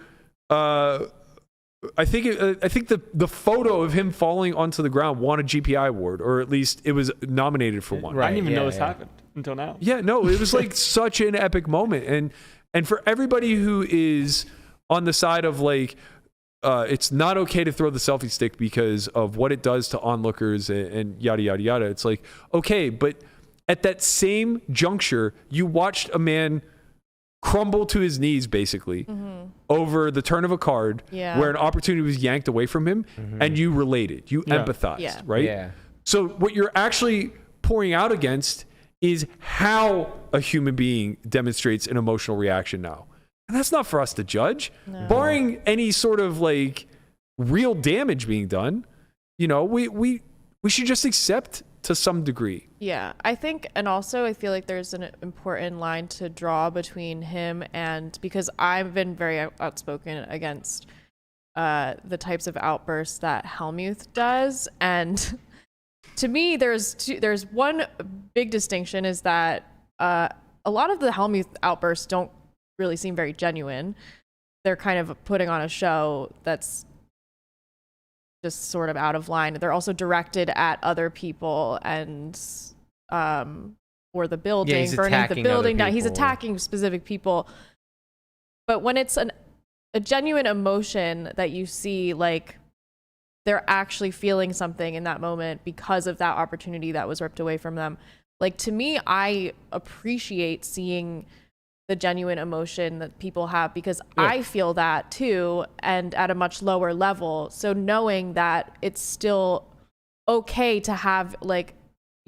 I think the photo of him falling onto the ground won a GPI award, or at least it was nominated for one. I didn't even know this happened until now. Yeah, no, it was like such an epic moment, and for everybody who is on the side of like, it's not okay to throw the selfie stick because of what it does to onlookers and yada, yada, yada. It's like, okay, but at that same juncture, you watched a man crumble to his knees basically over the turn of a card where an opportunity was yanked away from him and you related, you empathized, right? So what you're actually pouring out against is how a human being demonstrates an emotional reaction now. And that's not for us to judge. Barring any sort of like real damage being done, we should just accept to some degree. Yeah, I think, and also I feel like there's an important line to draw between him and, because I've been very outspoken against the types of outbursts that Hellmuth does, and to me, there's one big distinction is that a lot of the Hellmuth outbursts don't really seem very genuine. They're kind of putting on a show that's just sort of out of line. They're also directed at other people and or the building, burning the building down. He's attacking specific people. But when it's a genuine emotion that you see, like they're actually feeling something in that moment because of that opportunity that was ripped away from them. Like, to me, I appreciate seeing the genuine emotion that people have, because I feel that too, and at a much lower level. So knowing that it's still okay to have like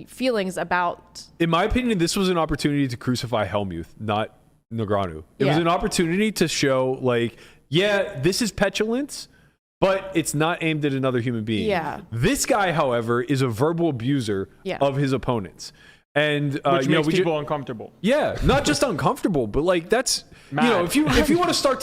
feelings about. In my opinion, this was an opportunity to crucify Hellmuth, not Negreanu. It was an opportunity to show, like, yeah, this is petulance, but it's not aimed at another human being. Yeah. This guy, however, is a verbal abuser of his opponents. And which makes people uncomfortable. Yeah, not just uncomfortable, but like that's Mad. if you want to start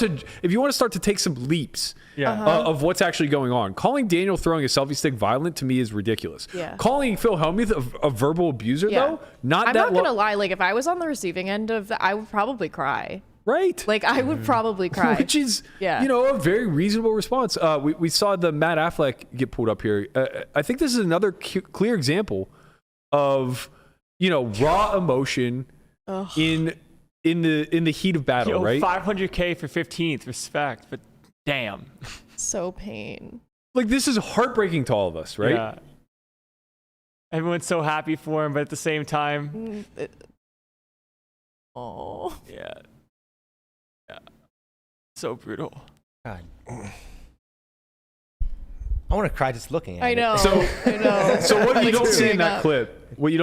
to take some leaps of what's actually going on. Calling Daniel throwing a selfie stick violent to me is ridiculous. Yeah. Calling Phil Hellmuth a verbal abuser though, I'm not gonna lie. Like, if I was on the receiving end of that, I would probably cry. Right. Like, I would probably cry. Which is, a very reasonable response. We saw the Matt Affleck get pulled up here. I think this is another clear example of, raw emotion in the heat of battle, right? $500K for 15th, respect, but damn. So pain. Like, this is heartbreaking to all of us, right? Yeah. Everyone's so happy for him, but at the same time. Yeah. So brutal. God. I want to cry just looking at it. I know. So what you don't see in that clip, you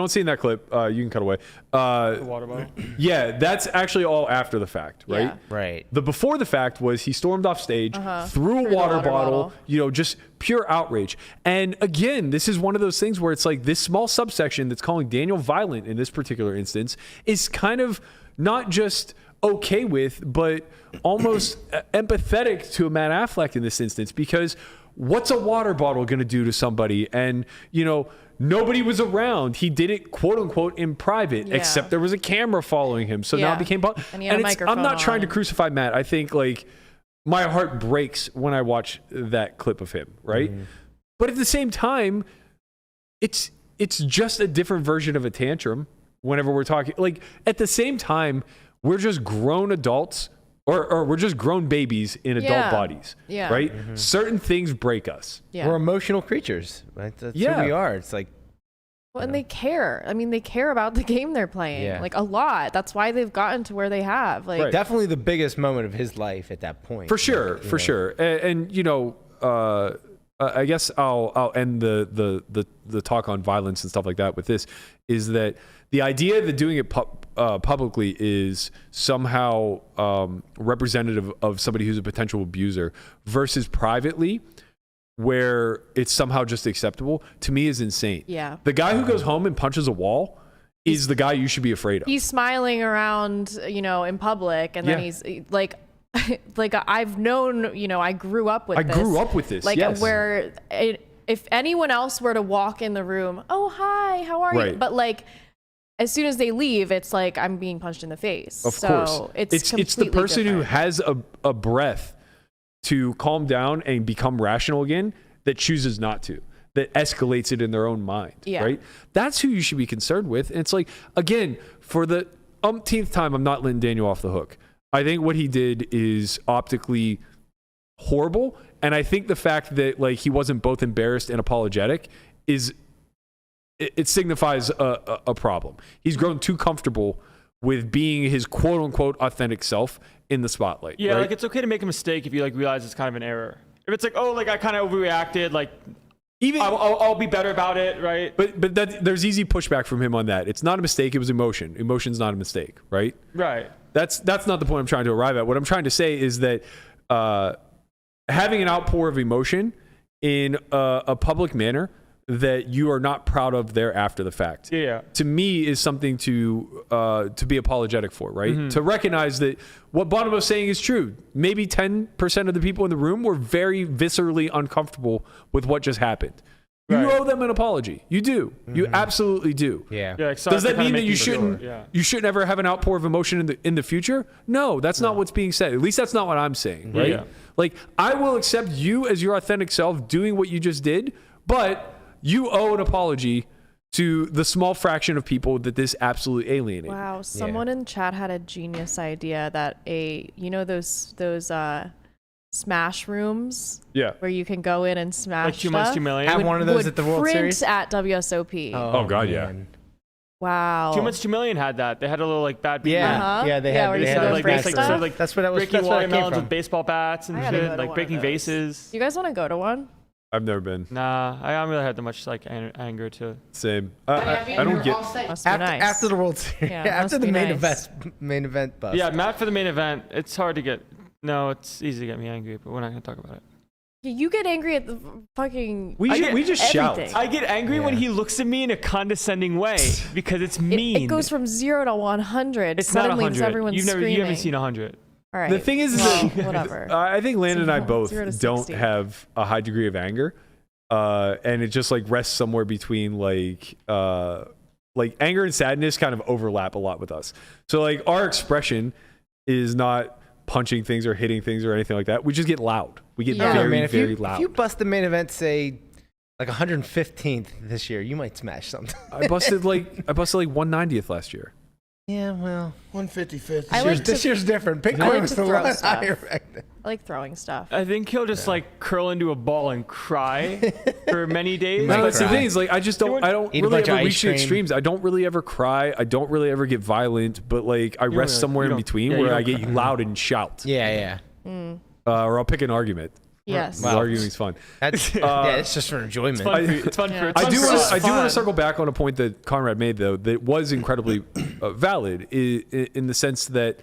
can cut away. The water bottle. Yeah, that's actually all after the fact, right? Yeah. Right. The before the fact was he stormed off stage, threw a water bottle, just pure outrage. And again, this is one of those things where it's like this small subsection that's calling Daniel violent in this particular instance is kind of not just okay with, but almost empathetic to a Matt Affleck in this instance, because what's a water bottle going to do to somebody? And, nobody was around. He did it, quote unquote, in private, except there was a camera following him. So now it became and he had a microphone I'm not trying to crucify Matt. I think, like, my heart breaks when I watch that clip of him, right? Mm-hmm. But at the same time, it's just a different version of a tantrum whenever we're talking. Like, at the same time, we're just grown adults, or we're just grown babies in adult bodies, right? Mm-hmm. Certain things break us. Yeah. We're emotional creatures. Right? That's who we are. It's like, well, and they care. I mean, they care about the game they're playing, like, a lot. That's why they've gotten to where they have. Like, definitely the biggest moment of his life at that point. For sure, sure. And I guess I'll end the talk on violence and stuff like that with this, is that the idea that doing it publicly is somehow representative of somebody who's a potential abuser versus privately, where it's somehow just acceptable, to me is insane. Yeah. The guy who goes home and punches a wall is the guy you should be afraid of. He's smiling around, in public, and then he's like, I've known, I grew up with this. Like, where if anyone else were to walk in the room, oh, hi, how are you? But, like, as soon as they leave, it's like I'm being punched in the face. Of course. It's the person different. who has a breath to calm down and become rational again that chooses not to, that escalates it in their own mind, right? That's who you should be concerned with. And it's like, again, for the umpteenth time, I'm not letting Daniel off the hook. I think what he did is optically horrible. And I think the fact that, like, he wasn't both embarrassed and apologetic it signifies a problem. He's grown too comfortable with being his quote unquote authentic self in the spotlight. Yeah, right? like, it's okay to make a mistake if you, like, realize it's kind of an error. If it's like, oh, like, I kind of overreacted, like, even I'll be better about it, right? But there's easy pushback from him on that. It's not a mistake. It was emotion. Emotion's not a mistake, right? Right. That's not the point I'm trying to arrive at. What I'm trying to say is that having an outpour of emotion in a public manner that you are not proud of there after the fact. Yeah. To me is something to be apologetic for, right? To recognize that what Bonomo is saying is true. Maybe 10% of the people in the room were very viscerally uncomfortable with what just happened. You owe them an apology. You do. You absolutely do. Yeah. Does that mean that you shouldn't ever have an outpour of emotion in the future? No, that's not what's being said. At least that's not what I'm saying, right? Yeah. Like, I will accept you as your authentic self doing what you just did, but you owe an apology to the small fraction of people that this absolutely alienated. Wow, someone in chat had a genius idea that those smash rooms where you can go in and smash like 2 months, 2 million. Have one of those at the World Series at WSOP. Oh God, yeah. Wow. 2 months, 2 million had that. They had a little like bad beat. Yeah, they had like stuff. like that's what I was. Breaking That's what I came watermelons from. with baseball bats and shit, like breaking vases. You guys want to go to one? I've never been. Nah, I don't really have that much like anger to. Same. I don't get. After the World Series, after the main event bust. Yeah, Matt for the main event. It's hard to get. No, it's easy to get me angry, but we're not gonna talk about it. You get angry at the fucking. We just shout. I get angry when he looks at me in a condescending way because it's mean. It goes from 0 to 100. It's not 100. Everyone's You haven't seen 100. All right. The thing is that whatever. I think Landon and I both don't have a high degree of anger, and it just like rests somewhere between like anger and sadness kind of overlap a lot with us. So like our expression is not punching things or hitting things or anything like that. We just get loud. We get very loud. If you bust the main event, say like 115th this year, you might smash something. I busted like 190th last year. Yeah, well, 155th. This year's different. Bitcoin was a lot higher back then. I like throwing stuff. I think he'll just like curl into a ball and cry for many days. No, that's the thing. Is like I don't really ever reach the extremes. I don't really ever cry. I don't really ever get violent. But like I rest somewhere in between where I get loud and shout. Yeah. Or I'll pick an argument. Yes. The arguing's fun. It's just for enjoyment. It's fun for I do want to circle back on a point that Conrad made, though, that was incredibly valid in the sense that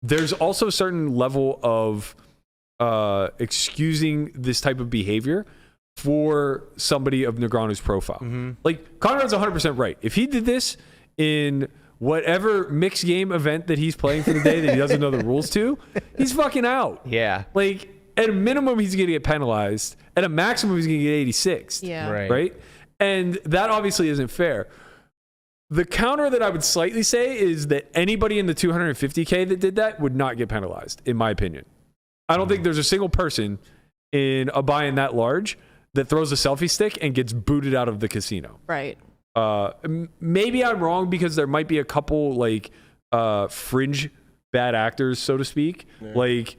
there's also a certain level of excusing this type of behavior for somebody of Negreanu's profile. Like, Conrad's 100% right. If he did this in whatever mixed game event that he's playing for the day that he doesn't know the rules to, he's fucking out. Yeah. Like, at a minimum, he's going to get penalized. At a maximum, he's going to get 86. Yeah. Right? And that obviously isn't fair. The counter that I would slightly say is that anybody in the 250K that did that would not get penalized, in my opinion. I don't think there's a single person in a buy-in that large that throws a selfie stick and gets booted out of the casino. Right. Maybe I'm wrong because there might be a couple like fringe bad actors, so to speak. Yeah. Like,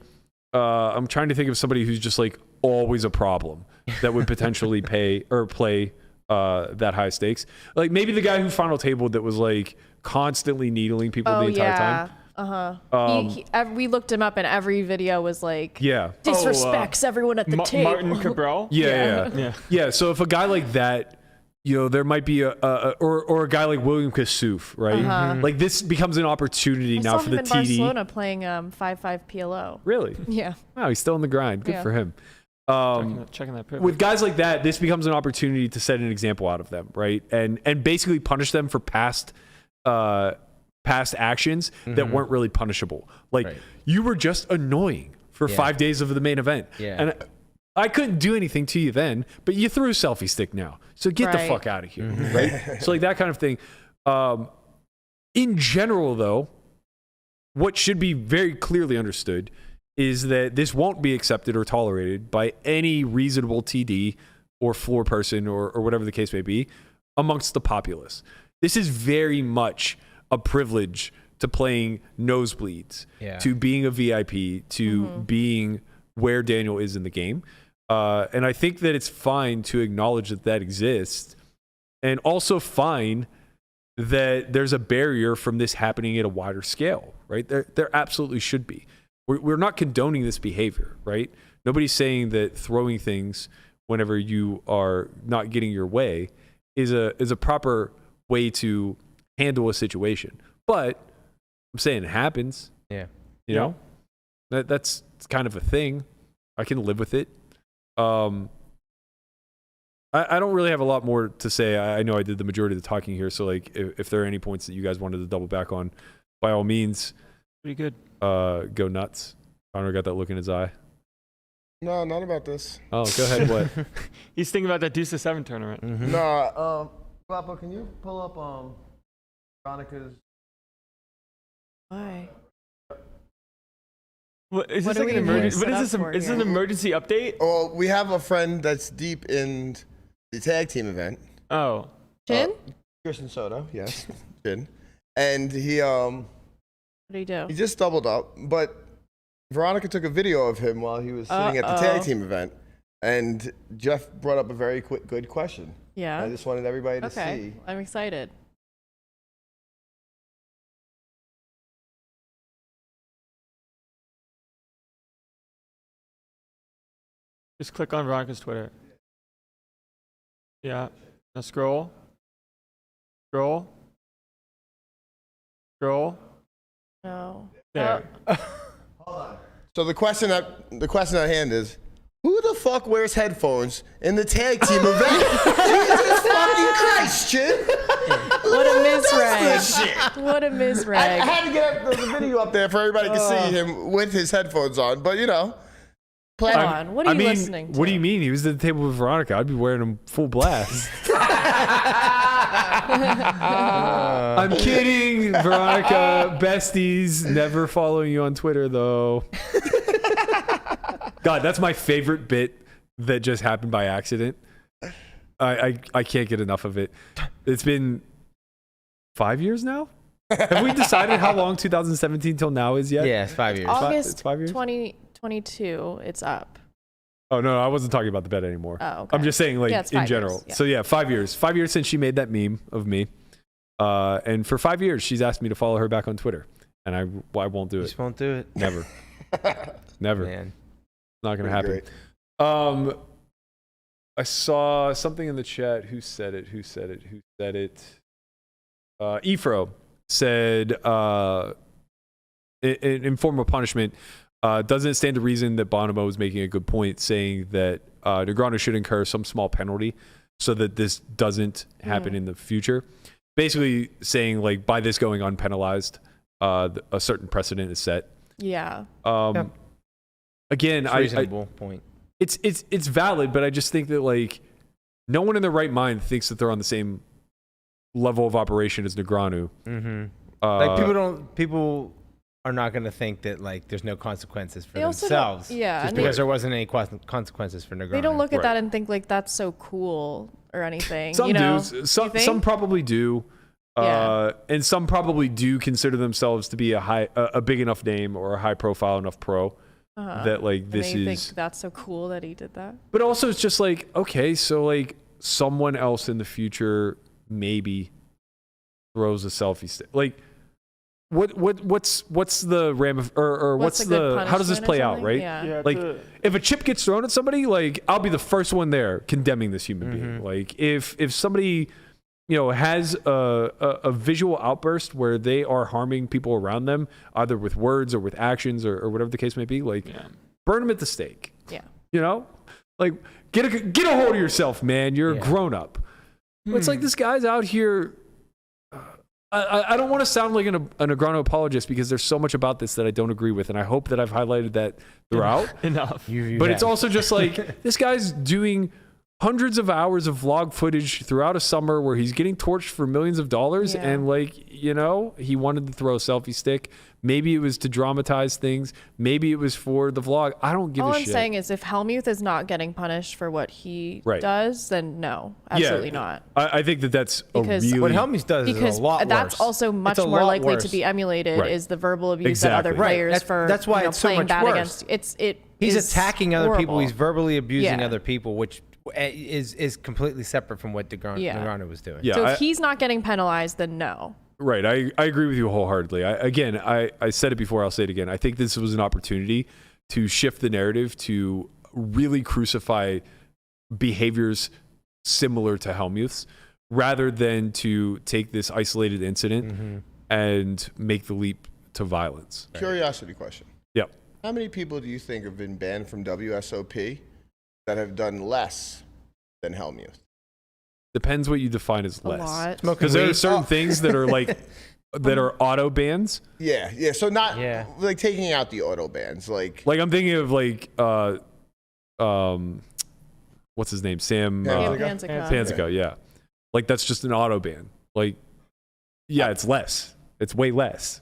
I'm trying to think of somebody who's just like always a problem that would potentially pay or play that high stakes. Like maybe the guy who final tabled that was like constantly needling people the entire time. We looked him up and every video was like disrespects everyone at the table. Martin Cabral. Yeah. So if a guy like that, you know, there might be or a guy like William Kassouf, right? Like this becomes an opportunity now for the TD. Barcelona playing 5-5 PLO. Really? Yeah. Wow, he's still in the grind. Good for him. Checking that privilege. With guys like that, this becomes an opportunity to set an example out of them, right? And basically punish them for past actions that weren't really punishable. Like you were just annoying for 5 days of the main event. Yeah. And I couldn't do anything to you then, but you threw a selfie stick now. So get the fuck out of here, right? So like that kind of thing. In general, though, what should be very clearly understood is that this won't be accepted or tolerated by any reasonable TD or floor person or whatever the case may be amongst the populace. This is very much a privilege to playing nosebleeds, to being a VIP, to being where Daniel is in the game. And I think that it's fine to acknowledge that exists, and also fine that there's a barrier from this happening at a wider scale, right? There absolutely should be. We're not condoning this behavior, right? Nobody's saying that throwing things whenever you are not getting your way is a proper way to handle a situation. But I'm saying it happens. Yeah. You know? That's kind of a thing. I can live with it. I I don't really have a lot more to say. I know I did the majority of the talking here. So like, if there are any points that you guys wanted to double back on, by all means, pretty good. Go nuts. Conrad got that look in his eye. No, not about this. Oh, go ahead. What? He's thinking about that Deuce to 7 tournament. Mm-hmm. No, Papa, can you pull up Veronica's? Why? What is What this are like an we emergency? What set is this? up for Is this here? an emergency update? Well, we have a friend that's deep in the tag team event. Oh, Chin? Christian Soto, yes, Chin, and he What do you do? he just doubled up, but Veronica took a video of him while he was sitting at the tag team event, and Jeff brought up a very good question. Yeah. I just wanted everybody to Okay. see. I'm excited. just click on Veronica's Twitter. Yeah. Now scroll. Scroll. Scroll. No. There. So the question at hand is, who the fuck wears headphones in the tag team event? Jesus fucking Christ, Chin! What a misreg. This shit. What a I misreg. had to get the video up there for everybody to see him with his headphones on, but you know. Come on. What are you listening to? What do you mean? He was at the table with Veronica. I'd be wearing him full blast. I'm kidding, Veronica. Besties. Never following you on Twitter, though. God, that's my favorite bit that just happened by accident. I can't get enough of it. It's been 5 years now? Have we decided how long 2017 till now is yet? Yeah, it's 5 years. August It's 5 years? 2022, it's up. Oh, no, I wasn't talking about the bet anymore. Oh, okay. I'm just saying, like, Yeah, it's in 5 general. years, yeah. So, yeah, 5 years. 5 years since she made that meme of me. And for 5 years, she's asked me to follow her back on Twitter. And I won't do it. Just won't do it. Never. Never. Man. Not going to happen. I saw something in the chat. Who said it? Efro said, in form of punishment, doesn't it stand to reason that Bonomo is making a good point, saying that Negreanu should incur some small penalty so that this doesn't happen in the future? Basically saying, like, by this going unpenalized, a certain precedent is set. Yeah. Again, Reasonable point. It's valid, but I just think that, like, no one in their right mind thinks that they're on the same level of operation as Negreanu. Mm-hmm. Like people are not going to think that, like, there's no consequences for themselves. Just because there wasn't any consequences for Negreanu. They don't look at that and think, like, that's so cool or anything. Some you know? do. Some probably do. And some probably do consider themselves to be a big enough name or a high profile enough pro that, like, this and they is. think that's so cool that he did that. But also, it's just like, okay, so, like, someone else in the future maybe throws a selfie stick. Like, what's the how does this play out, right? Yeah. Like, if a chip gets thrown at somebody, like, I'll be the first one there condemning this human being. Like, if somebody, you know, has a visual outburst where they are harming people around them, either with words or with actions or whatever the case may be, like, burn them at the stake. Yeah. You know, like, get a hold of yourself, man. You're a grown up. It's like, this guy's out here. I don't want to sound like an Negreanu apologist because there's so much about this that I don't agree with, and I hope that I've highlighted that throughout. Enough. But it's also just like, this guy's doing hundreds of hours of vlog footage throughout a summer where he's getting torched for millions of dollars, and, like, you know, he wanted to throw a selfie stick. Maybe it was to dramatize things. Maybe it was for the vlog. I don't give a shit. All I'm saying is, if Hellmuth is not getting punished for what he does, then no, absolutely not. I think that's because a really... What Hellmuth does is a lot worse. That's also much more likely to be emulated is the verbal abuse that other players for that's why it's so playing much bad worse. against. He's attacking other people. horrible. He's verbally abusing Yeah. other people, which is completely separate from what Negreanu was doing. Yeah, So if he's not getting penalized, then no. Right. I agree with you wholeheartedly. I said it before, I'll say it again. I think this was an opportunity to shift the narrative to really crucify behaviors similar to Hellmuth's rather than to take this isolated incident and make the leap to violence. Curiosity question. Yep. How many people do you think have been banned from WSOP that have done less than Hellmuth? Depends what you define as A less. lot. Because there are certain things that are like that are auto bans. Yeah. So not Yeah. like taking out the auto bans. Like I'm thinking of like what's his name? Sam Pansica. Yeah. Like that's just an auto ban. Like, yeah, it's less. It's way less.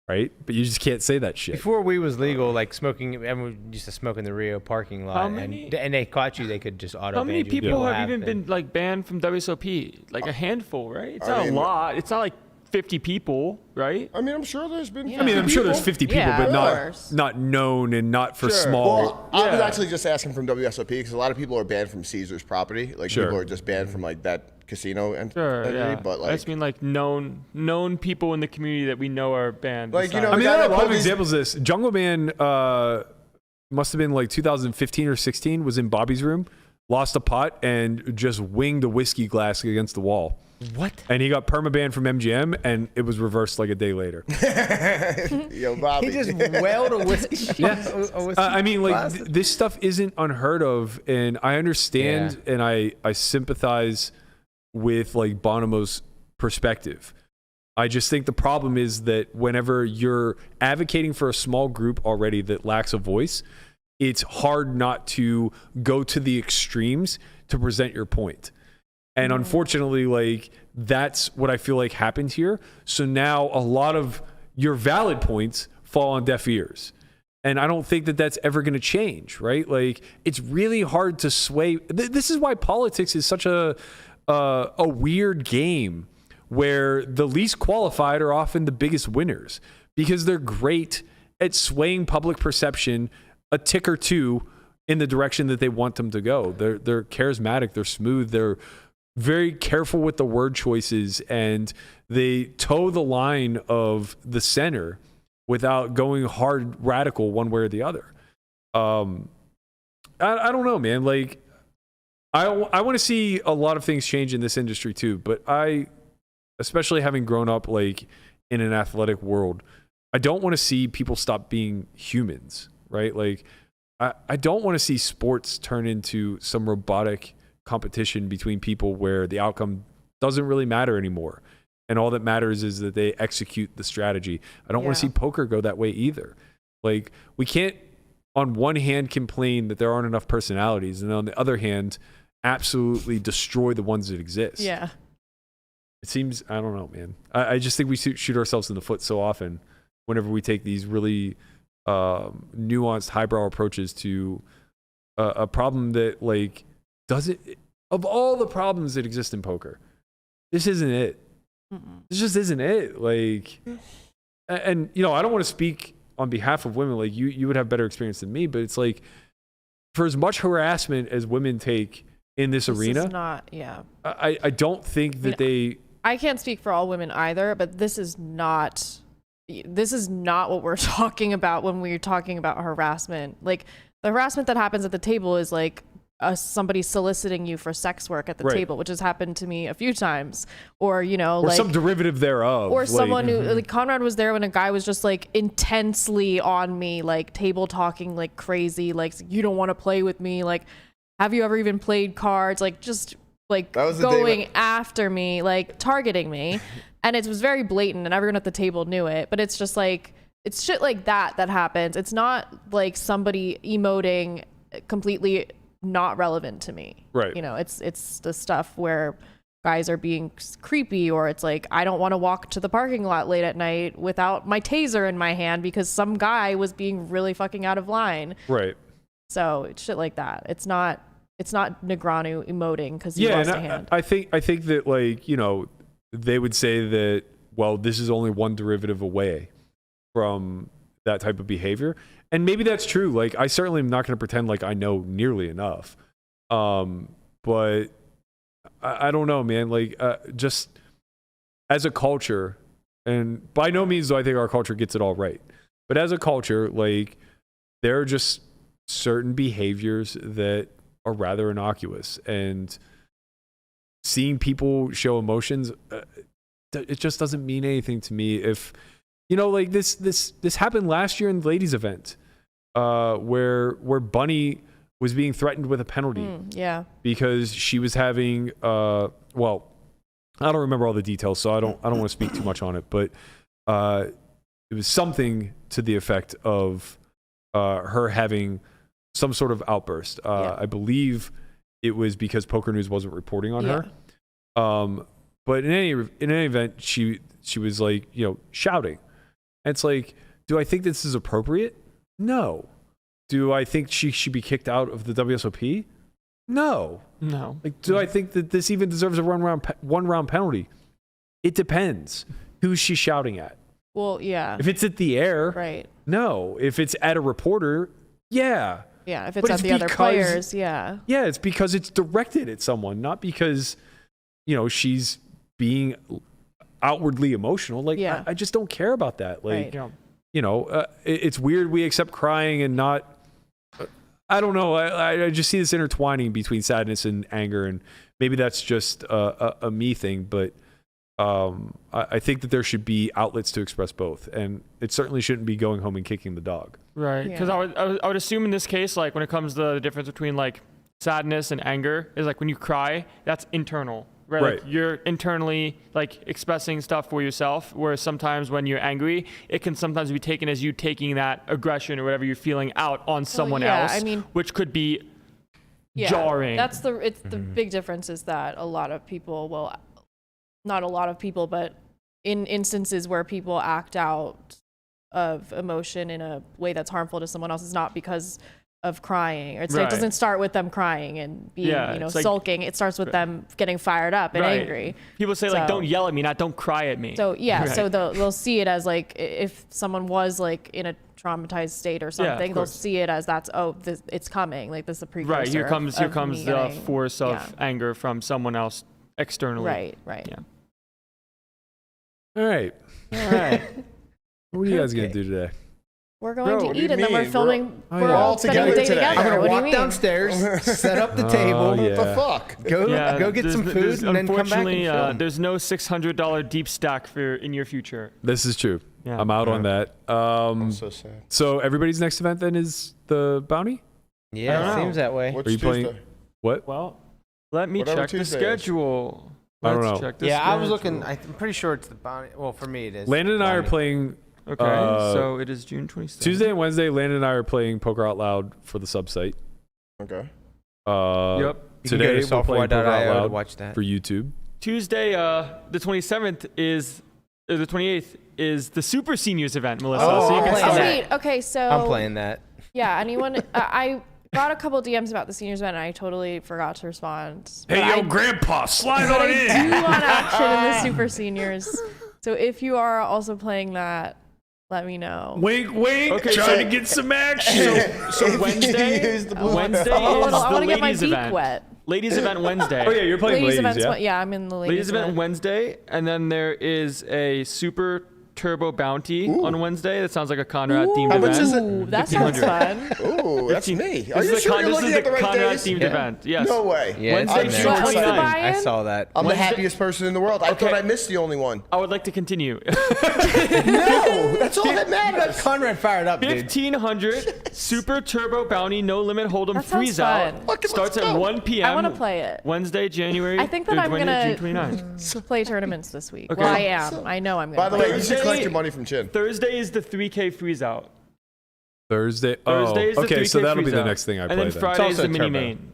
Right? But you just can't say that shit. Before weed was legal, like smoking, everyone used to smoke in the Rio parking lot, and they caught you, they could just auto ban you. How many people People have even been like banned from WSOP? Like a handful, right? It's not a lot. It's not like 50 people, right? I mean, I'm sure there's been. Yeah. I mean, I'm sure there's 50 people, Yeah, but of not known and not for Sure. small. Well, I was actually just asking from WSOP because a lot of people are banned from Caesar's property. Like Sure. people are just banned from like that casino and Sure, entity, yeah. but I like just mean like known people in the community that we know are banned. Like, you besides- know, I mean, the guy there are a that lot of published- examples of this. Jungleman must have been like 2015 or 16, was in Bobby's room, lost a pot, and just winged a whiskey glass against the wall. What? And he got permabanned from MGM, and it was reversed like a day later. Yo, Bobby. He just wailed a whiskey. I mean, like, this stuff isn't unheard of, and I understand and I sympathize with, like, Bonomo's perspective. I just think the problem is that whenever you're advocating for a small group already that lacks a voice, it's hard not to go to the extremes to present your point. And unfortunately, like, that's what I feel like happened here. So now a lot of your valid points fall on deaf ears. And I don't think that that's ever going to change, right? Like, it's really hard to sway. This is why politics is such a weird game where the least qualified are often the biggest winners because they're great at swaying public perception a tick or two in the direction that they want them to go. They're charismatic, they're smooth, they're very careful with the word choices, and they toe the line of the center without going hard radical one way or the other. I don't know, man. Like, I want to see a lot of things change in this industry too, but especially having grown up like in an athletic world, I don't want to see people stop being humans, right? Like, I don't want to see sports turn into some robotic competition between people where the outcome doesn't really matter anymore. And all that matters is that they execute the strategy. I don't want to see poker go that way either. Like, we can't, on one hand, complain that there aren't enough personalities, and on the other hand, absolutely destroy the ones that exist. Yeah. It seems, I don't know, man. I just think we shoot ourselves in the foot so often whenever we take these really nuanced, highbrow approaches to a problem that, like, of all the problems that exist in poker, this isn't it. This just isn't it. Like, and you know, I don't want to speak on behalf of women. Like, you would have better experience than me, but it's like, for as much harassment as women take in this arena, is not, I don't think that I can't speak for all women either, but this is not what we're talking about when we're talking about harassment. Like, the harassment that happens at the table is like somebody soliciting you for sex work at the table, which has happened to me a few times, or, you know, or like some derivative thereof, or someone who, like, Conrad was there when a guy was just like intensely on me, like table talking like crazy, like, you don't want to play with me, like, have you ever even played cards, like, just like going after me, like targeting me. And it was very blatant and everyone at the table knew it, but it's just like, it's shit like that happens. It's not like somebody emoting completely not relevant to me. Right. You know, it's the stuff where guys are being creepy, or it's like, I don't want to walk to the parking lot late at night without my taser in my hand because some guy was being really fucking out of line. Right. So it's shit like that. It's not Negreanu emoting because he lost a hand. I think that, like, you know, they would say that, well, this is only one derivative away from that type of behavior. And maybe that's true. Like, I certainly am not going to pretend like I know nearly enough. But I don't know, man. Like, just as a culture, and by no means do I think our culture gets it all right, but as a culture, like, there are just certain behaviors that are rather innocuous, and seeing people show emotions, it just doesn't mean anything to me. If, you know, like, this happened last year in the ladies event, where Bunny was being threatened with a penalty. Yeah. Because she was having, well, I don't remember all the details, so I don't want to speak too much on it, but it was something to the effect of her having some sort of outburst. I believe it was because Poker News wasn't reporting on her. But in any event, she was like, shouting. And it's like, do I think this is appropriate? No. Do I think she should be kicked out of the WSOP? No. Like, do I think that this even deserves a one round penalty? It depends. Who's she shouting at? Well, yeah. If it's at the air, right? No. If it's at a reporter, yeah. Yeah. If it's at the other players, yeah. Yeah, it's because it's directed at someone, not because she's being outwardly emotional. Like, I just don't care about that. Like, it's weird we accept crying and not. I don't know. I just see this intertwining between sadness and anger, and maybe that's just a me thing, but I think that there should be outlets to express both, and it certainly shouldn't be going home and kicking the dog. Right. Because I would assume in this case, like when it comes to the difference between like sadness and anger is like when you cry, that's internal. Right. Like you're internally like expressing stuff for yourself, whereas sometimes when you're angry, it can sometimes be taken as you taking that aggression or whatever you're feeling out on someone else, I mean, which could be jarring. That's the big difference is that a lot of people will, not a lot of people, but in instances where people act out of emotion in a way that's harmful to someone else is not because of crying. It doesn't start with them crying and being, sulking. It starts with them getting fired up and angry. People say like, don't yell at me, not don't cry at me. So so they'll see it as like, if someone was like in a traumatized state or something, they'll see it as it's coming. Like this is a precursor. Right. Here comes the force of anger from someone else externally. Right. Yeah. All right. What are you guys going to do today? We're going to eat and then we're filming. We're all together spending the day today. together. I'm What gonna do you walk mean? downstairs, set up the table. What the fuck? Go get some food and then come back and Unfortunately, film. there's no $600 deep stack in your future. This is true. Yeah. I'm out on that. I'm so sad. So everybody's next event then is the bounty? Yeah, it seems that way. What's Are you Tuesday? playing? What? Well, let me Whatever check the Tuesday is. schedule. I don't know. Check the I was schedule. looking. I'm pretty sure it's the bounty. Well, for me it is. Landon and I are Bounty. playing. Okay, so it is June 27th. Tuesday and Wednesday, Landon and I are playing Poker Out Loud for the sub-site. Okay. Yep. You can go Today to we're playing Poker Out software.io to Loud watch that. for YouTube. Tuesday, the 27th is, or the 28th is the Super Seniors event, Melissa. Oh, so you can I'm see playing that. Sweet. Okay, so I'm playing that. Yeah, anyone? I got a couple DMs about the seniors event, and I totally forgot to respond. Hey, But Grandpa, slide But on I in. do want action in the Super Seniors. So if you are also playing that, let me know. Wink, wink. Okay, trying to get some action. So Wednesday is I want to get my ladies beak event. wet. Ladies event Wednesday. Oh yeah, you're playing ladies, events. yeah? Yeah, I'm in the ladies, Ladies event Wednesday, and then there is a Super Turbo Bounty on Wednesday. That sounds like a Conrad themed How event. much is it? Ooh, that sounds fun. Ooh, that's me. Are This you is sure you're this looking is at the the right Conrad days? themed event. Yes. No way. Yeah, it's Wednesday, in June there. What's the 29th. buy-in? I saw that. I'm the Wednesday- happiest person in the world. I Okay. thought I missed the only one. I would like to continue. No, that's all that matters. Conrad fired up, dude. 1,500 Super Turbo Bounty No Limit Hold'em That sounds Freeze Out fun. Fucking starts let's at go. 1 p.m. I want to play it. Wednesday, January. I think that I'm June gonna 29th. play tournaments this week. Okay. Well, I am. I know I'm By gonna. the way, play. you should Thursday- collect your money from Chin. Thursday is the 3K Freeze Out. Thursday. Thursday is the okay, 3K so that'll be Freeze the Out. next thing I play And then then. Friday is also the mini Turbo. main.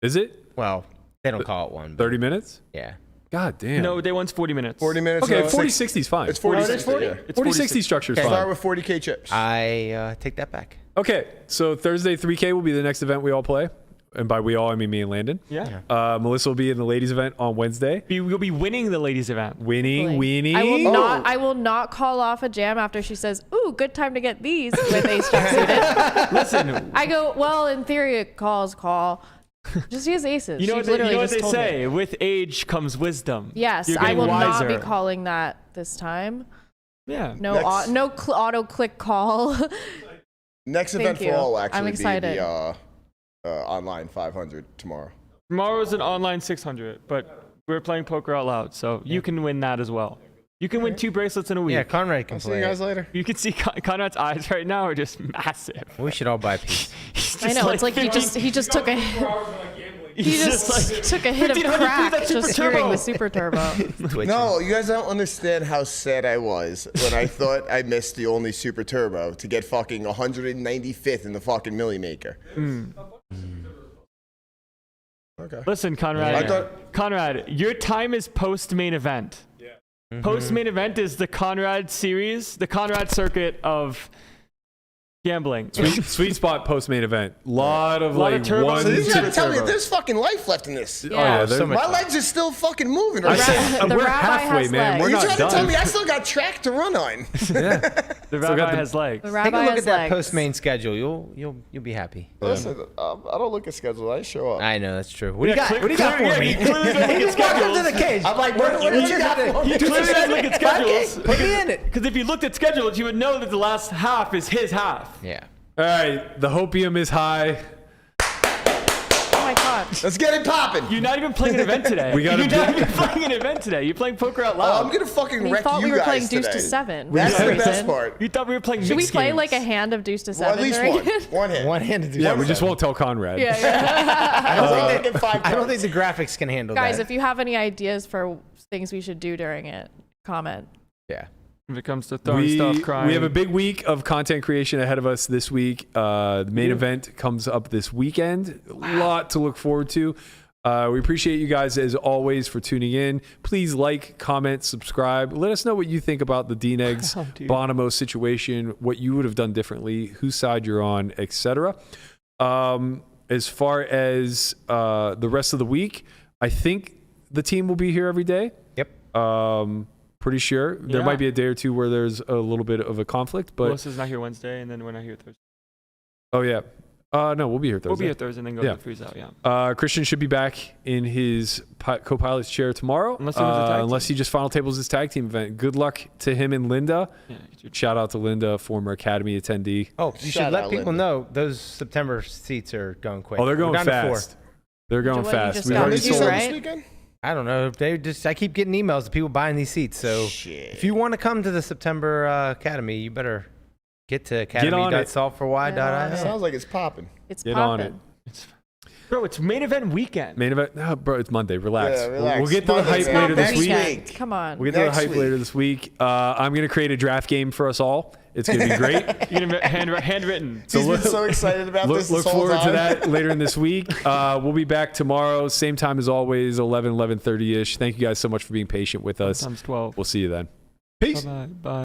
Is it Well, they don't call it one. but 30 minutes? Yeah. God damn. No, day one's 40 minutes. 40 minutes. Okay, no, 40-60 is fine. It's 40. Oh, it is 40? Yeah. It's 40-60 structure is Okay. Start fine. with 40K chips. I take that back. Okay, so Thursday 3K will be the next event we all play. And by we all, I mean me and Landon. Yeah. Melissa will be in the ladies event on Wednesday. We'll be winning the ladies event. Winning, weenie. I will not call off a jam after she says, "Ooh, good time to get these with ace jack suited." Listen, I go, well, in theory, it calls call. Just use aces. you know She what they, literally what just they told me. say? With age comes wisdom. Yes, You're I getting will wiser. not be calling that this time. Yeah. No, Next- auto click call. Next Thank event you. for all will I'm actually be excited. the online 500 tomorrow. Tomorrow's an online 600, but we're playing Poker Out Loud, so you can win that as well. You can win 2 bracelets in a week. Yeah, Conrad can I'll see play you guys it. later. You can see Conrad's eyes right now are just massive. We should all buy a piece. He's I know, it's like he just took a took a hit of crack just hearing the super turbo. No, you guys don't understand how sad I was when I thought I missed the only super turbo to get fucking 195th in the fucking Millie Maker. Okay. Listen, Conrad. Conrad, your time is post-main event. Yeah. Post-main event is the Conrad series, the Conrad circuit of gambling. Sweet spot post-main event. Lot of turbos. So you gotta tell me there's fucking life left in this. Yeah. So my legs are still fucking moving. we're halfway, man. We're You're not trying done. to tell me I still got track to run on. The rabbi has legs. The Take rabbi a look has at that legs. post-main schedule. You'll be happy. Listen, I don't look at schedule. I show up. I know that's true. What do you got? What do you got for me? You clearly don't look at schedules. Welcome to the cage. I'm like, what do you got for me? You clearly don't look at schedules. Put me in it. Because if you looked at schedules, you would know that the last half is his half. Yeah. All right, the hopium is high. Oh my god. Let's get it popping. You're not even playing an event today. You're not even playing an event today. You're playing poker out loud. I'm gonna fucking We wreck thought you we were guys playing Deuce today. to 7. That's the best reason. part. You thought we were playing Should we mixed play games. like a hand of Deuce to 7? Well, at least during one. it? One hand. One hand to do. Yeah, we just won't tell Conrad. Yeah. I don't think they get 5 I don't cards. think the graphics can handle Guys, that. if you have any ideas for things we should do during it, comment. Yeah. If it comes to throwing stuff, crying. We have a big week of content creation ahead of us this week. The main event comes up this weekend. A lot to look forward to. We appreciate you guys as always for tuning in. Please like, comment, subscribe. Let us know what you think about the D-Negs Bonomo situation, what you would have done differently, whose side you're on, etc. As far as the rest of the week, I think the team will be here every day. Yep. Pretty sure. There might be a day or two where there's a little bit of a conflict, but Melissa's not here Wednesday, and then we're not here Thursday. oh yeah. No, we'll be here Thursday. We'll be here Thursday and then go to the freeze out, Christian should be back in his co-pilot's chair tomorrow. Unless he wins a tag team. Unless he just final tables his tag team event. Good luck to him and Linda. Yeah, Shout out to Linda, former Academy attendee. Oh, you should let people know those September seats are going quick. Oh, they're going We're down to 4. fast. They're going What, you fast. just We've got already two, sold. right? This weekend? I don't know. I keep getting emails of people buying these seats. So if you want to come to the September Academy, you better get to academy.solveforwhy.io. Sounds like it's popping. It's Get on popping. it. Bro, it's main event weekend. Main event? No, bro, it's Monday. Relax. Yeah, relax. We'll get to the Monday's hype not later this next week. week. Come on. We'll get to the Next hype week. later this week. I'm going to create a draft game for us all. It's going to be great. You're gonna handwritten. He's been so excited about this Look whole forward to time. that later in this week. We'll be back tomorrow, same time as always, 11:30ish. Thank you guys so much for being patient with us. Times 12. We'll see you then. Peace. Bye.